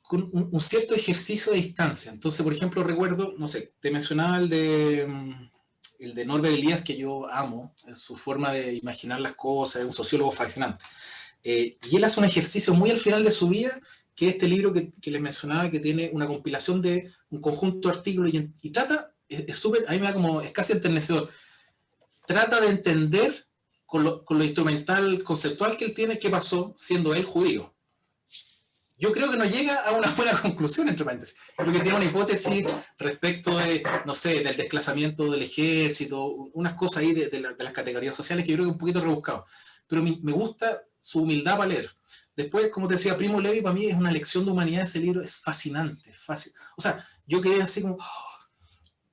con un cierto ejercicio de distancia. Entonces, por ejemplo, recuerdo, no sé, te mencionaba el de Norbert Elias, que yo amo, su forma de imaginar las cosas, es un sociólogo fascinante. Y él hace un ejercicio muy al final de su vida, que es este libro que les mencionaba, que tiene una compilación de un conjunto de artículos y trata, es súper, a mí me da como, es casi enternecedor, trata de entender con lo instrumental, conceptual que él tiene, qué pasó siendo él judío. Yo creo que no llega a una buena conclusión, entre paréntesis. Creo que tiene una hipótesis respecto de, no sé, del desplazamiento del ejército, unas cosas ahí de las categorías sociales que yo creo que es un poquito rebuscado. Pero me gusta su humildad para leer. Después, como te decía, Primo Levi para mí es una lección de humanidad, ese libro es fascinante, fácil. O sea, yo quedé así como...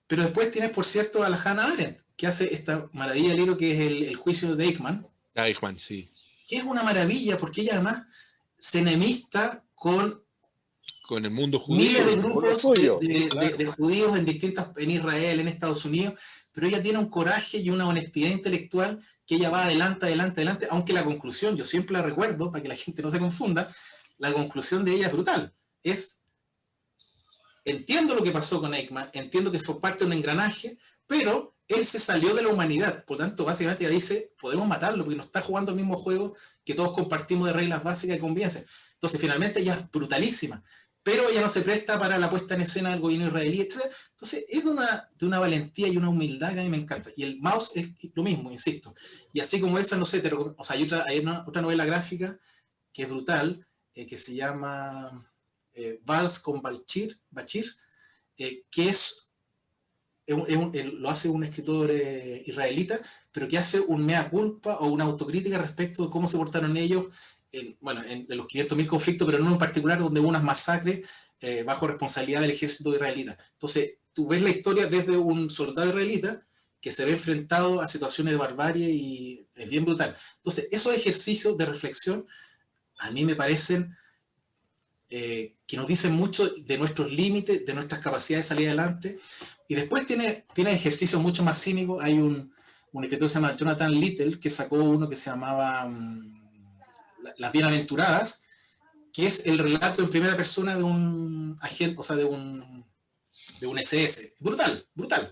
Pero después tienes, por cierto, a la Hannah Arendt, que hace esta maravilla de libro que es el juicio de Eichmann. Eichmann, sí. Que es una maravilla, porque ella además se enemista con el mundo judío. Miles de grupos de judíos en Israel, en Estados Unidos, pero ella tiene un coraje y una honestidad intelectual que ella va adelante, aunque la conclusión, yo siempre la recuerdo, para que la gente no se confunda, la conclusión de ella es brutal. Entiendo lo que pasó con Eichmann, entiendo que fue parte de un engranaje, pero él se salió de la humanidad, por tanto, básicamente ella dice, podemos matarlo, porque no está jugando el mismo juego que todos compartimos de reglas básicas de convivencia. Entonces, finalmente, ella es brutalísima, pero ella no se presta para la puesta en escena del gobierno israelí, etc. Entonces, es de una valentía y una humildad que a mí me encanta. Y el Maus es lo mismo, insisto. Y así como esa, no sé, o sea, hay otra novela gráfica que es brutal, que se llama Vals con Bachir, que lo hace un escritor israelita, pero que hace un mea culpa o una autocrítica respecto de cómo se portaron ellos en los 500.000 conflictos, pero no en particular donde hubo unas masacres bajo responsabilidad del ejército israelita. Entonces, tú ves la historia desde un soldado israelita que se ve enfrentado a situaciones de barbarie y es bien brutal. Entonces, esos ejercicios de reflexión a mí me parecen que nos dicen mucho de nuestros límites, de nuestras capacidades de salir adelante. Y después tiene ejercicios mucho más cínicos. Hay un escritor que se llama Jonathan Little, que sacó uno que se llamaba Las Bienaventuradas, que es el relato en primera persona de un agente, o sea, de un SS. Brutal, brutal.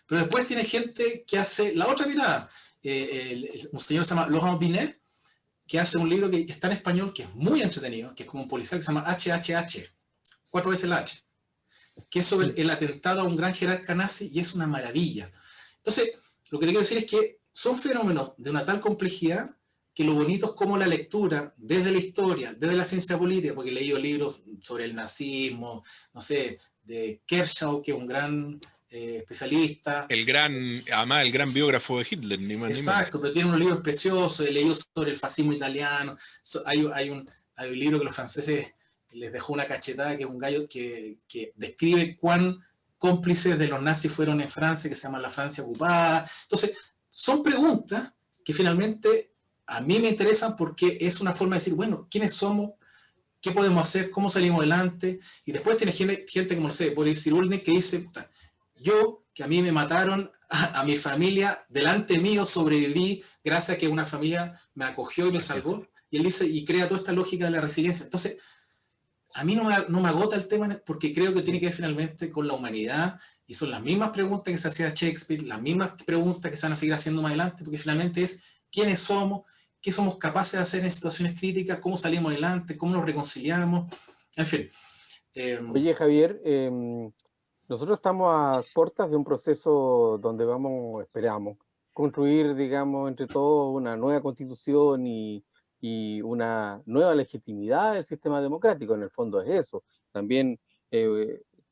Pero después tiene gente que hace la otra mirada. Un señor que se llama Laurent Binet, que hace un libro que está en español, que es muy entretenido, que es como un policial que se llama HHH, 4 veces la H, que es sobre el atentado a un gran jerarca nazi y es una maravilla. Entonces, lo que te quiero decir es que son fenómenos de una tal complejidad que lo bonito es como la lectura, desde la historia, desde la ciencia política, porque he leído libros sobre el nazismo, no sé, de Kershaw, que es un gran especialista. Además, el gran biógrafo de Hitler, ni más. Exacto, pero tiene unos libros preciosos, he leído sobre el fascismo italiano, hay un libro que los franceses les dejó una cachetada, que es un gallo que describe cuán cómplices de los nazis fueron en Francia, que se llama la Francia ocupada. Entonces, son preguntas que finalmente a mí me interesan porque es una forma de decir, bueno, ¿quiénes somos? ¿Qué podemos hacer? ¿Cómo salimos adelante? Y después tiene gente como, no sé, Boris Cyrulnik, que dice, yo, que a mí me mataron, a mi familia, delante mío sobreviví gracias a que una familia me acogió y me salvó. Y él dice, y crea toda esta lógica de la resiliencia. Entonces, a mí no me agota el tema porque creo que tiene que ver finalmente con la humanidad y son las mismas preguntas que se hacía Shakespeare, las mismas preguntas que se van a seguir haciendo más adelante, porque finalmente es quiénes somos, qué somos capaces de hacer en situaciones críticas, cómo salimos adelante, cómo nos reconciliamos, en fin. Oye, Javier, nosotros estamos a puertas de un proceso donde esperamos, construir, digamos, entre todos una nueva constitución y una nueva legitimidad del sistema democrático. En el fondo es eso. También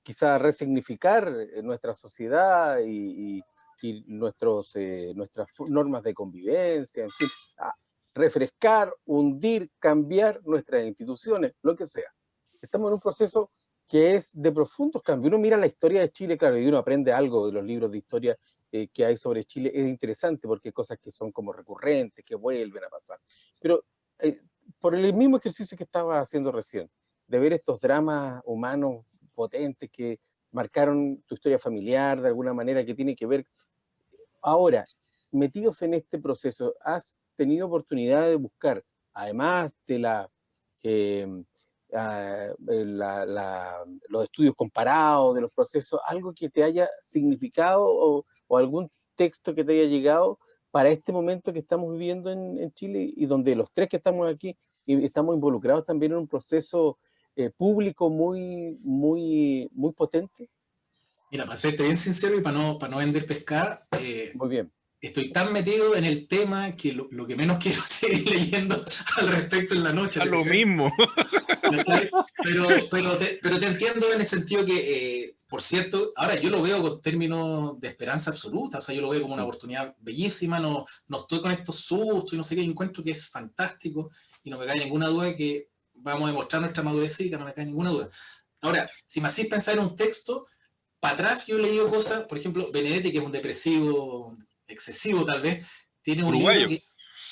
quizá resignificar nuestra sociedad y nuestras normas de convivencia, en fin, refrescar, hundir, cambiar nuestras instituciones, lo que sea. Estamos en un proceso que es de profundos cambios. Uno mira la historia de Chile, claro, y uno aprende algo de los libros de historia que hay sobre Chile. Es interesante porque hay cosas que son como recurrentes, que vuelven a pasar. Pero por el mismo ejercicio que estaba haciendo recién, de ver estos dramas humanos potentes que marcaron tu historia familiar de alguna manera, que tiene que ver. Ahora, metidos en este proceso, ¿has tenido oportunidad de buscar, además de los estudios comparados, de los procesos, algo que te haya significado o algún texto que te haya llegado para este momento que estamos viviendo en Chile y donde los tres que estamos aquí y estamos involucrados también en un proceso público muy potente? Mira, para serte bien sincero y para no vender pescado, Muy bien. estoy tan metido en el tema que lo que menos quiero es seguir leyendo al respecto en la noche. A lo mismo. Pero te entiendo en el sentido que, por cierto, ahora yo lo veo con términos de esperanza absoluta, o sea, yo lo veo como una oportunidad bellísima, no estoy con estos sustos y no sé qué, encuentro que es fantástico y no me cae ninguna duda de que vamos a demostrar nuestra madurez cívica, no me cae ninguna duda. Ahora, si me hacís pensar en un texto, para atrás yo he leído cosas, por ejemplo, Benedetti, que es un depresivo excesivo tal vez, tiene un Uruguayo. libro que,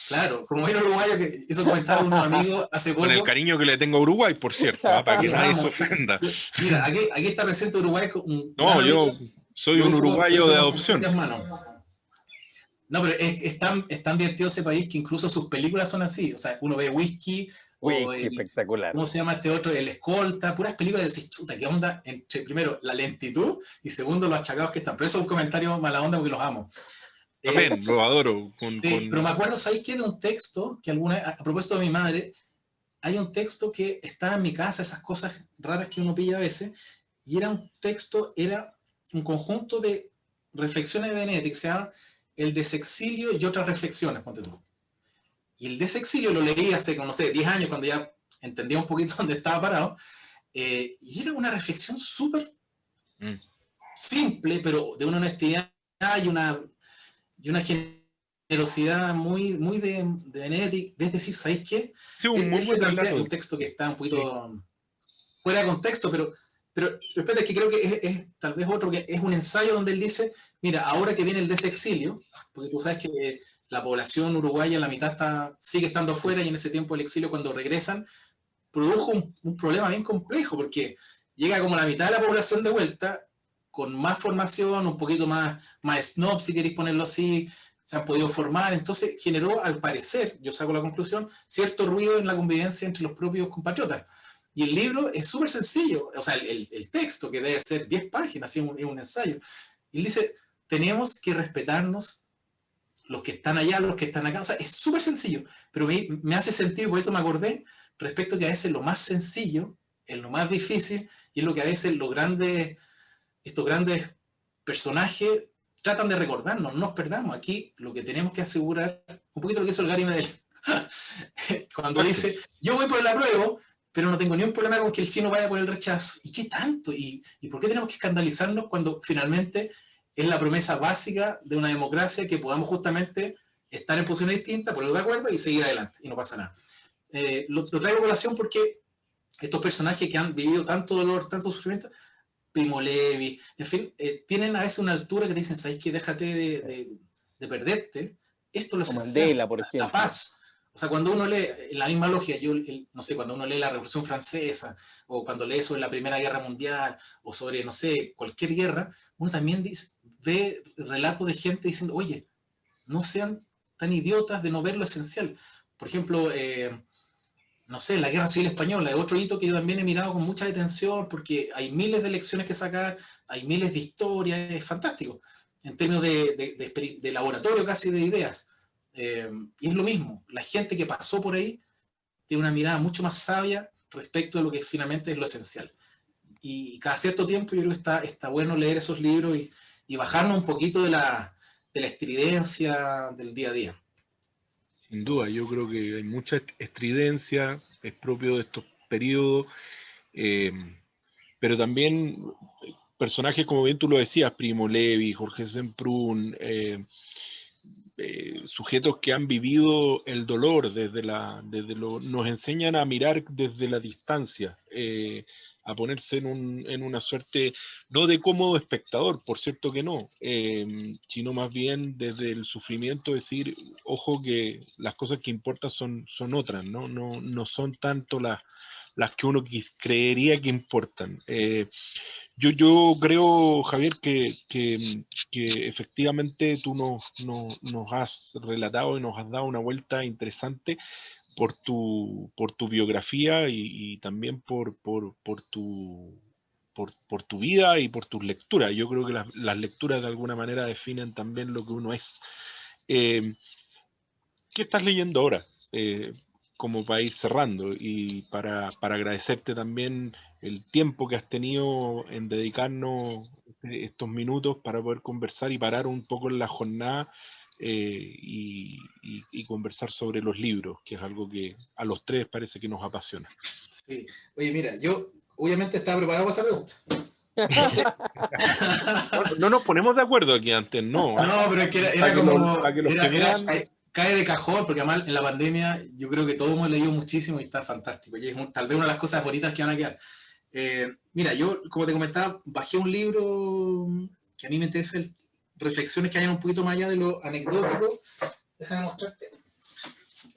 claro, como era uruguayo, que hizo comentar unos amigos hace poco. Con el cariño que le tengo a Uruguay, por cierto, para que nadie se ofenda. Mira, aquí está presente Uruguay. No, yo soy un uruguayo de adopción. No, pero es tan divertido ese país que incluso sus películas son así. O sea, uno ve Whisky, o espectacular. ¿Cómo se llama este otro? El Escolta, puras películas de decís, chuta, ¿qué onda? Entre, primero, la lentitud y segundo, los achacados que están. Pero eso es un comentario mala onda porque los amo. Lo adoro. Pero me acuerdo, ¿sabéis qué? De un texto que a propósito de mi madre, hay un texto que estaba en mi casa, esas cosas raras que uno pilla a veces, y era un conjunto de reflexiones de Benedetti que se llama El desexilio y otras reflexiones, ponte tú. Y el desexilio lo leí hace, no sé, 10 años, cuando ya entendía un poquito dónde estaba parado, y era una reflexión súper simple, pero de una honestidad y una generosidad muy de Benedetti, es decir, ¿sabéis qué? Sí, un texto que está un poquito fuera de contexto, pero espérate, que creo que es tal vez otro, que es un ensayo donde él dice, mira, ahora que viene el desexilio, porque tú sabes que la población uruguaya, la mitad sigue estando afuera, y en ese tiempo el exilio, cuando regresan, produjo un problema bien complejo, porque llega como la mitad de la población de vuelta, con más formación, un poquito más snob, si queréis ponerlo así, se han podido formar, entonces generó, al parecer, yo saco la conclusión, cierto ruido en la convivencia entre los propios compatriotas. Y el libro es súper sencillo, o sea, el texto, que debe ser 10 páginas, es un ensayo. Y él dice, tenemos que respetarnos los que están allá, los que están acá, o sea, es súper sencillo, pero me hace sentido, por eso me acordé, respecto a que a veces lo más sencillo es lo más difícil, y es lo que a veces estos grandes personajes tratan de recordarnos, no nos perdamos. Aquí lo que tenemos que asegurar, un poquito lo que hizo el Gary Medel, cuando dice, yo voy por el apruebo, pero no tengo ni un problema con que el chino vaya por el rechazo. ¿Y qué tanto? ¿Y por qué tenemos que escandalizarnos cuando finalmente es la promesa básica de una democracia que podamos justamente estar en posiciones distintas, ponernos de acuerdo y seguir adelante, y no pasa nada? Lo traigo a colación porque estos personajes que han vivido tanto dolor, tanto sufrimiento, Primo Levi, en fin, tienen a veces una altura que te dicen, ¿sabes qué? Déjate de perderte. Esto es lo esencial, Mandela, por ejemplo. la paz. O sea, cuando uno lee, en la misma lógica, no sé, cuando uno lee la Revolución Francesa, o cuando lee sobre la Primera Guerra Mundial, o sobre, no sé, cualquier guerra, uno también ve relatos de gente diciendo, oye, no sean tan idiotas de no ver lo esencial. Por ejemplo, no sé, la Guerra Civil Española es otro hito que yo también he mirado con mucha atención, porque hay miles de lecciones que sacar, hay miles de historias, es fantástico, en términos de laboratorio casi de ideas. Y es lo mismo, la gente que pasó por ahí tiene una mirada mucho más sabia respecto de lo que finalmente es lo esencial. Y cada cierto tiempo yo creo que está bueno leer esos libros y bajarnos un poquito de la estridencia del día a día. Sin duda, yo creo que hay mucha estridencia, es propio de estos periodos, pero también personajes, como bien tú lo decías, Primo Levi, Jorge Semprún, sujetos que han vivido el dolor nos enseñan a mirar desde la distancia, a ponerse en una suerte, no de cómodo espectador, por cierto que no, sino más bien desde el sufrimiento, decir, ojo que las cosas que importan son otras, no son tanto las que uno creería que importan. Yo creo, Javier, que efectivamente tú nos has relatado y nos has dado una vuelta interesante por tu biografía y también por tu vida y por tus lecturas. Yo creo que las lecturas de alguna manera definen también lo que uno es. ¿Qué estás leyendo ahora? Como para ir cerrando y para agradecerte también el tiempo que has tenido en dedicarnos estos minutos para poder conversar y parar un poco en la jornada y conversar sobre los libros, que es algo que a los tres parece que nos apasiona. Sí. Oye, mira, yo obviamente estaba preparado para esa pregunta. No nos ponemos de acuerdo aquí antes, no. No, pero es que era como... Cae de cajón, porque además en la pandemia yo creo que todos hemos leído muchísimo y está fantástico. Y es tal vez una de las cosas bonitas que van a quedar. Mira, yo, como te comentaba, bajé un libro que a mí me interesa, reflexiones que hayan un poquito más allá de lo anecdótico. Déjame mostrarte.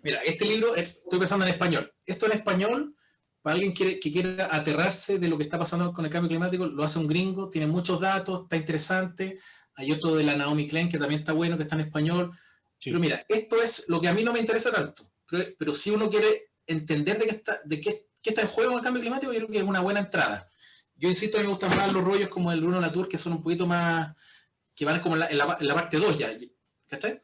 Mira, este libro, estoy pensando en español. Esto en español, para alguien que quiera aterrarse de lo que está pasando con el cambio climático, lo hace un gringo, tiene muchos datos, está interesante. Hay otro de la Naomi Klein que también está bueno, que está en español. Sí. Pero mira, esto es lo que a mí no me interesa tanto. Pero si uno quiere entender de qué está en juego en el cambio climático, yo creo que es una buena entrada. Yo insisto, a mí me gustan más los rollos como el Bruno Latour, que son un poquito más, que van como en la parte 2 ya, ¿cachai?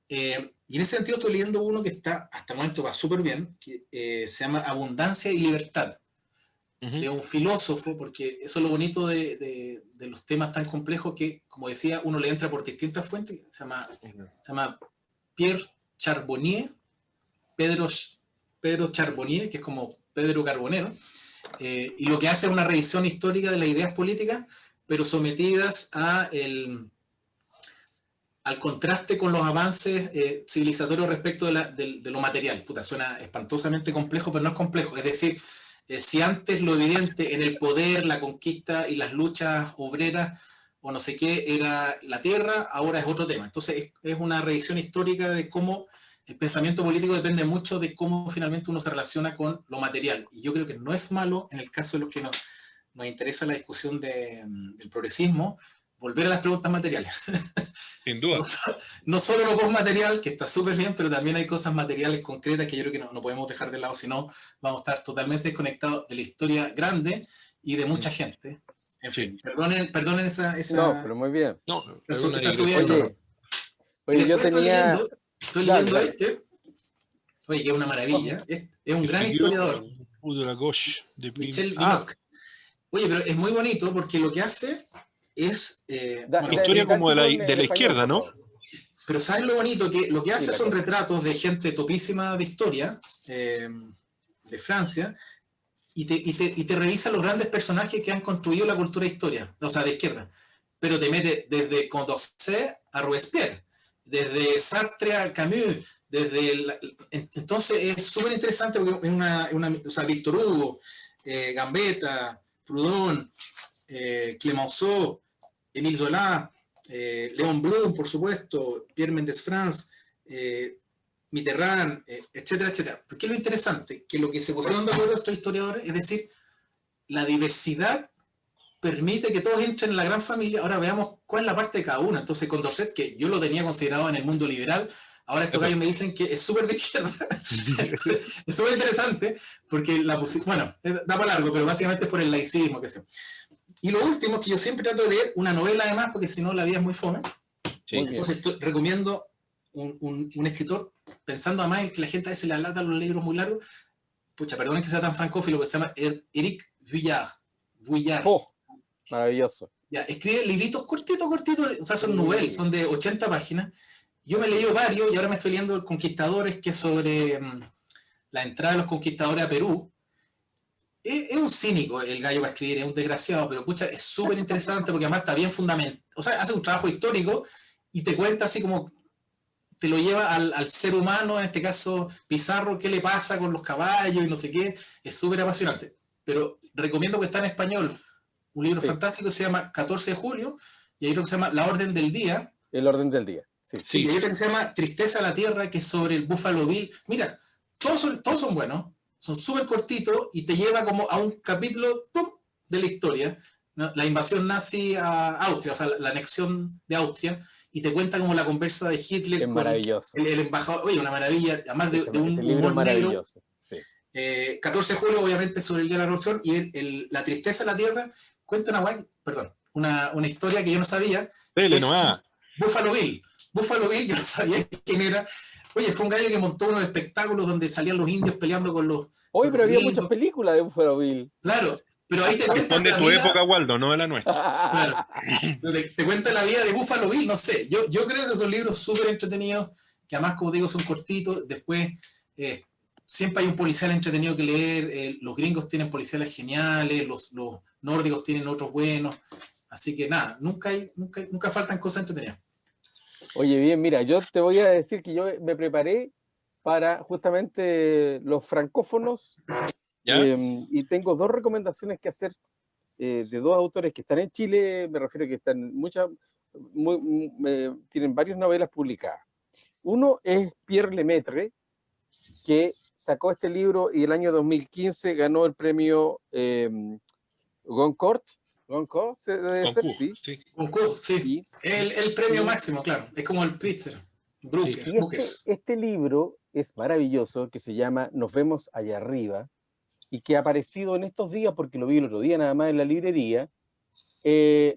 Y en ese sentido estoy leyendo uno que está, hasta el momento va súper bien, que se llama Abundancia y Libertad. De un filósofo, porque eso es lo bonito de los temas tan complejos que, como decía, uno le entra por distintas fuentes. Se llama Pierre Charbonnier, Pedro Charbonnier, que es como Pedro Carbonero, y lo que hace es una revisión histórica de las ideas políticas, pero sometidas al contraste con los avances civilizatorios respecto de lo material. Puta, suena espantosamente complejo, pero no es complejo. Es decir, si antes lo evidente en el poder, la conquista y las luchas obreras o no sé qué era la tierra, ahora es otro tema. Entonces es una revisión histórica de cómo el pensamiento político depende mucho de cómo finalmente uno se relaciona con lo material. Y yo creo que no es malo, en el caso de los que nos interesa la discusión del progresismo, volver a las preguntas materiales. Sin duda. No solo lo postmaterial, que está súper bien, pero también hay cosas materiales concretas que yo creo que no podemos dejar de lado, si no vamos a estar totalmente desconectados de la historia grande y de mucha gente. En fin, perdonen esa... No, pero muy bien. No, esa subida. Oye, yo tenía... Estoy leyendo oye, que es una maravilla. Es un gran historiador. Michel Vinocq. Oye, pero es muy bonito porque lo que hace es... historia como de la izquierda, ¿no? Pero ¿sabes lo bonito? Que lo que hace son retratos de gente topísima de historia, de Francia, y te revisa los grandes personajes que han construido la cultura de historia, o sea, de izquierda. Pero te mete desde Condorcet a Robespierre, desde Sartre a Camus, entonces es súper interesante porque es o sea, Víctor Hugo, Gambetta, Proudhon, Clemenceau, Émile Zola, Léon Blum, por supuesto, Pierre Mendès France, Mitterrand, etcétera, etcétera. ¿Por qué lo interesante? Que lo que se pusieron de acuerdo estos historiadores es decir, la diversidad permite que todos entren en la gran familia. Ahora veamos cuál es la parte de cada uno. Entonces, Condorcet, que yo lo tenía considerado en el mundo liberal, ahora estos gallos me dicen que es súper de izquierda. Es súper interesante, porque bueno, da para largo, pero básicamente es por el laicismo, que sé. Y lo último es que yo siempre trato de leer una novela además, porque si no la vida es muy fome. Sí, entonces recomiendo un escritor, pensando además en que la gente a veces le alata los libros muy largos. Pucha, perdonen que sea tan francófilo, pero se llama Éric Vuillard. Oh, maravilloso. Ya, escribe libritos cortitos, o sea, son novelas, son de 80 páginas. Yo me he leído varios y ahora me estoy leyendo El Conquistadores, que es sobre la entrada de los conquistadores a Perú. Es un cínico el gallo para escribir, es un desgraciado, pero pucha, es súper interesante porque además está bien fundamentado. O sea, hace un trabajo histórico y te cuenta así como te lo lleva al ser humano, en este caso Pizarro, qué le pasa con los caballos y no sé qué, es súper apasionante. Pero recomiendo que está en español un libro fantástico, se llama 14 de julio, y hay otro que se llama La Orden del Día. El orden del día, sí. Sí, y hay otro que se llama Tristeza a la Tierra, que es sobre el Buffalo Bill. Mira, todos son buenos, son súper cortitos y te lleva como a un capítulo ¡pum!, de la historia, ¿no? La invasión nazi a Austria, o sea, la anexión de Austria, y te cuenta como la conversa de Hitler Es con maravilloso. el embajador. Oye, una maravilla, además de un Ese libro humor es maravilloso. negro. Sí. 14 de julio, obviamente, sobre el Día de la Revolución, y La Tristeza de la Tierra cuenta una historia que yo no sabía, que es Buffalo Bill. Buffalo Bill, yo no sabía quién era. Oye, fue un gallo que montó unos espectáculos donde salían los indios peleando con los... Oye, pero había muchas películas de Buffalo Bill. Claro, pero ahí te cuenta... Son de tu época, Waldo, no de la nuestra. Claro. Te cuenta la vida de Buffalo Bill, no sé. Yo creo que son libros súper entretenidos, que además, como digo, son cortitos. Después, siempre hay un policial entretenido que leer. Los gringos tienen policiales geniales, los nórdicos tienen otros buenos. Así que nada, nunca faltan cosas entretenidas. Oye, bien, mira, yo te voy a decir que yo me preparé para justamente los francófonos y tengo dos recomendaciones que hacer de dos autores que están en Chile, me refiero a que están tienen varias novelas publicadas. Uno es Pierre Lemaitre, que sacó este libro y el año 2015 ganó el premio Goncourt. Goncourt, debe ser, sí. Goncourt, sí. El premio máximo, claro. Es como el Pritzker. Y este libro es maravilloso, que se llama Nos vemos allá arriba, y que ha aparecido en estos días, porque lo vi el otro día nada más en la librería, ya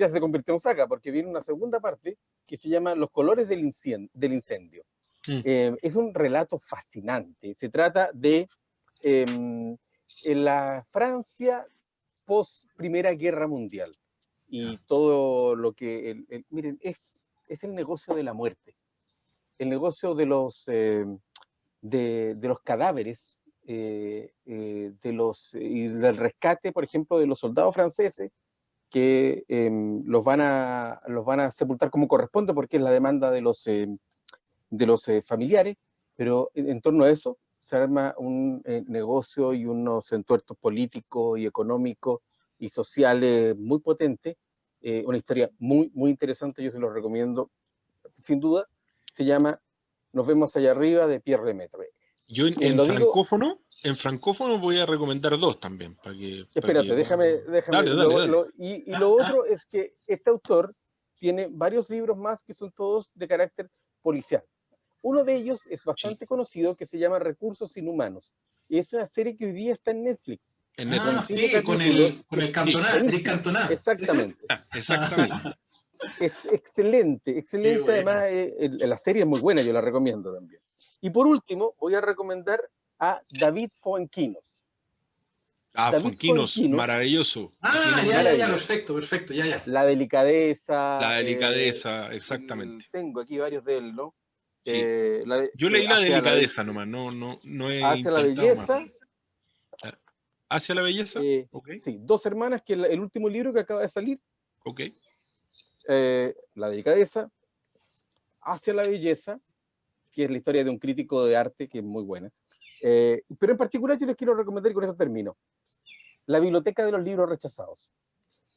se convirtió en saga, porque viene una segunda parte que se llama Los colores del incendio. Es un relato fascinante. Se trata de en la Francia post Primera Guerra Mundial. Y todo lo que... miren, es el negocio de la muerte. El negocio de los cadáveres, y del rescate, por ejemplo, de los soldados franceses, que los van a sepultar como corresponde, porque es la demanda de los familiares, pero en torno a eso se arma un negocio y unos entuertos políticos y económicos y sociales muy potentes, una historia muy, muy interesante, yo se lo recomiendo, sin duda. Se llama Nos vemos allá arriba, de Pierre Lemaitre. Yo en francófono voy a recomendar dos también. Espérate, déjame. Dale. Y lo otro es que este autor tiene varios libros más que son todos de carácter policial. Uno de ellos es bastante conocido, que se llama Recursos Inhumanos. Y es una serie que hoy día está en Netflix. Con el Cantona. Exactamente. Exactamente. Es excelente. Bueno. Además, la serie es muy buena, yo la recomiendo también. Y por último, voy a recomendar a David Fuenquinos. Fuenquinos, maravilloso. Ya, perfecto, ya. La delicadeza. Exactamente. Tengo aquí varios de él, ¿no? Sí. Yo leí La Delicadeza nomás, no he Hacia la Belleza. Más. ¿Hacia la Belleza? Okay. Sí, Dos Hermanas, que es el último libro que acaba de salir. Ok. La Delicadeza, Hacia la Belleza, que es la historia de un crítico de arte que es muy buena. Pero en particular yo les quiero recomendar, y con eso termino, La Biblioteca de los Libros Rechazados.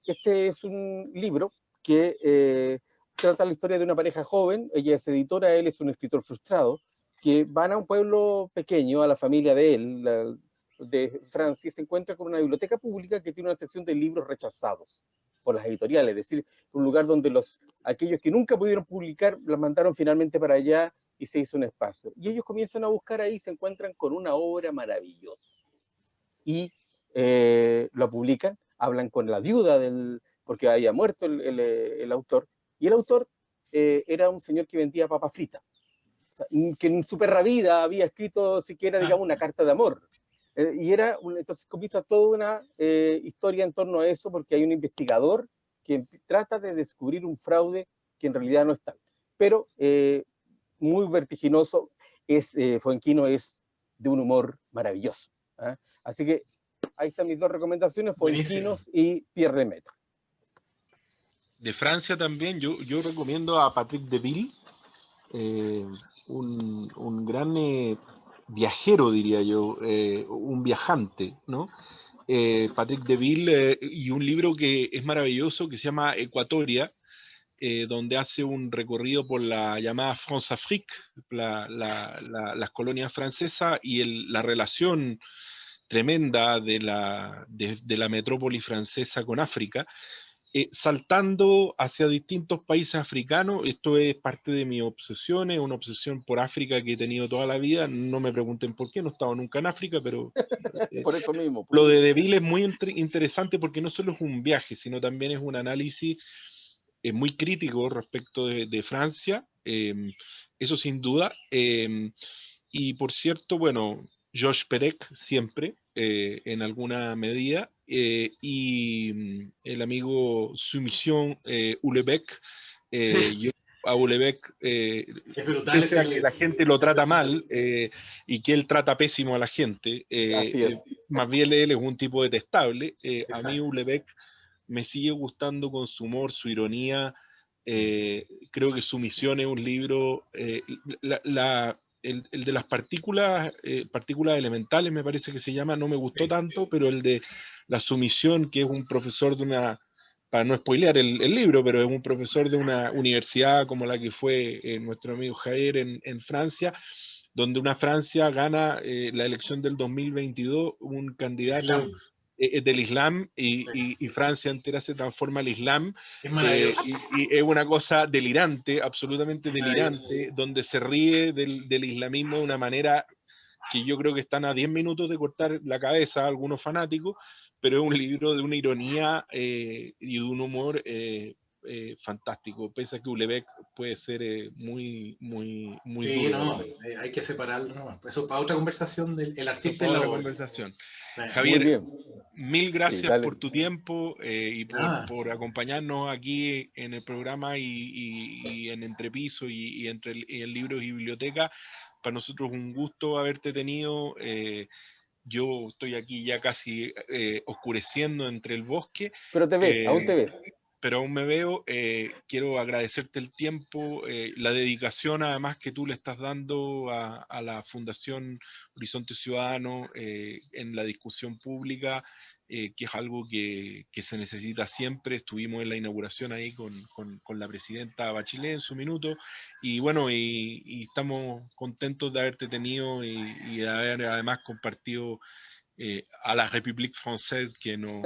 Este es un libro que trata la historia de una pareja joven. Ella es editora, él es un escritor frustrado, que van a un pueblo pequeño, a la familia de él, de Francia, y se encuentra con una biblioteca pública que tiene una sección de libros rechazados por las editoriales, es decir, un lugar donde aquellos que nunca pudieron publicar los mandaron finalmente para allá y se hizo un espacio. Y ellos comienzan a buscar ahí y se encuentran con una obra maravillosa. Y lo publican, hablan con la viuda porque había muerto el autor, y el autor era un señor que vendía papa frita, o sea, que en su perra vida había escrito siquiera, digamos, una carta de amor. Entonces comienza toda una historia en torno a eso, porque hay un investigador que trata de descubrir un fraude que en realidad no es tal. Pero muy vertiginoso, Fuenquino es de un humor maravilloso. Así que ahí están mis dos recomendaciones, Fuenquinos y Pierre Lemaitre. de Francia también, yo recomiendo a Patrick Deville, un gran viajero, diría yo, un viajante, ¿no? Patrick Deville, y un libro que es maravilloso que se llama Ecuatoria, donde hace un recorrido por la llamada France-Afrique, las colonias francesas y la relación tremenda de la metrópoli francesa con África, saltando hacia distintos países africanos. Esto es parte de mi obsesión, es una obsesión por África que he tenido toda la vida. No me pregunten por qué, no he estado nunca en África, pero por eso mismo. Lo de Deville es muy interesante porque no solo es un viaje, sino también es un análisis muy crítico respecto de Francia, eso sin duda. Y por cierto, bueno, Georges Perec siempre, en alguna medida, y el amigo Soumission Houellebecq. Sí. Yo a Houellebecq, Es brutal pese a que la gente lo trata mal y que él trata pésimo a la gente, Así es. más bien él es un tipo detestable. A mí Exacto. Houellebecq me sigue gustando con su humor, su ironía. Creo que su misión es un libro, el de las partículas elementales me parece que se llama, no me gustó tanto, pero el de la sumisión, que es un profesor de una, para no spoilear el libro, pero es un profesor de una universidad como la que fue nuestro amigo Javier en Francia, donde una Francia gana la elección del 2022, un candidato del Islam, y Francia entera se transforma al Islam. Es maravilloso. Y es una cosa delirante, absolutamente delirante, donde se ríe del islamismo de una manera que yo creo que están a 10 minutos de cortar la cabeza a algunos fanáticos, pero es un libro de una ironía y de un humor fantástico, pese a que Houellebecq puede ser muy Sí, duro. no, hay que separarlo nomás. Eso para otra conversación del artista y la otra obra. conversación. Sí. Javier, Muy bien. mil gracias Sí, por tu tiempo y por acompañarnos aquí en el programa y en Entrepiso y entre el libros y biblioteca. Para nosotros es un gusto haberte tenido. Yo estoy aquí ya casi oscureciendo entre el bosque. Pero te ves, aún te ves. Pero aún me veo. Quiero agradecerte el tiempo, la dedicación además que tú le estás dando a la Fundación Horizonte Ciudadano en la discusión pública, que es algo que se necesita siempre. Estuvimos en la inauguración ahí con la presidenta Bachelet en su minuto, y bueno, y estamos contentos de haberte tenido y de haber además compartido a la République Française, que nos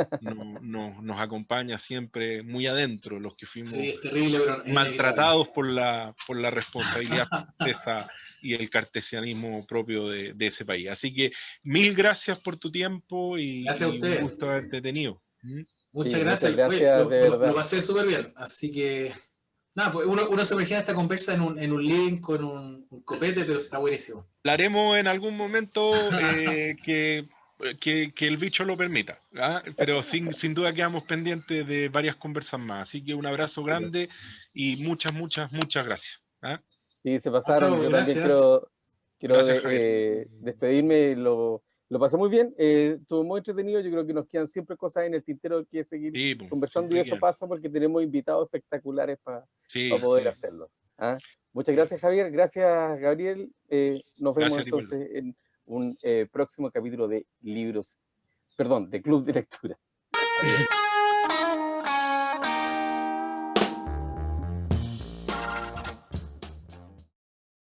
acompaña siempre muy adentro, los que fuimos es terrible, pero es maltratados por la responsabilidad francesa y el cartesianismo propio de ese país. Así que mil gracias por tu tiempo gracias a ustedes. un gusto haberte tenido. Muchas gracias. Muchas gracias. Oye, de verdad. Lo pasé súper bien, así que nada, pues uno se imagina esta conversa en un living con un copete, pero está buenísimo. La haremos en algún momento que el bicho lo permita, ¿ah? Pero sin duda quedamos pendientes de varias conversas más. Así que un abrazo grande y muchas gracias. ¿Ah? Sí, se pasaron. Chao, Yo también gracias. quiero Javier. despedirme. Lo pasé muy bien. Estuvo muy entretenido. Yo creo que nos quedan siempre cosas en el tintero que seguir conversando, y eso pasa porque tenemos invitados espectaculares para poder hacerlo. ¿Ah? Muchas gracias, Javier. Gracias, Gabriel. Nos vemos entonces en un próximo capítulo de Club de Lectura. Adiós.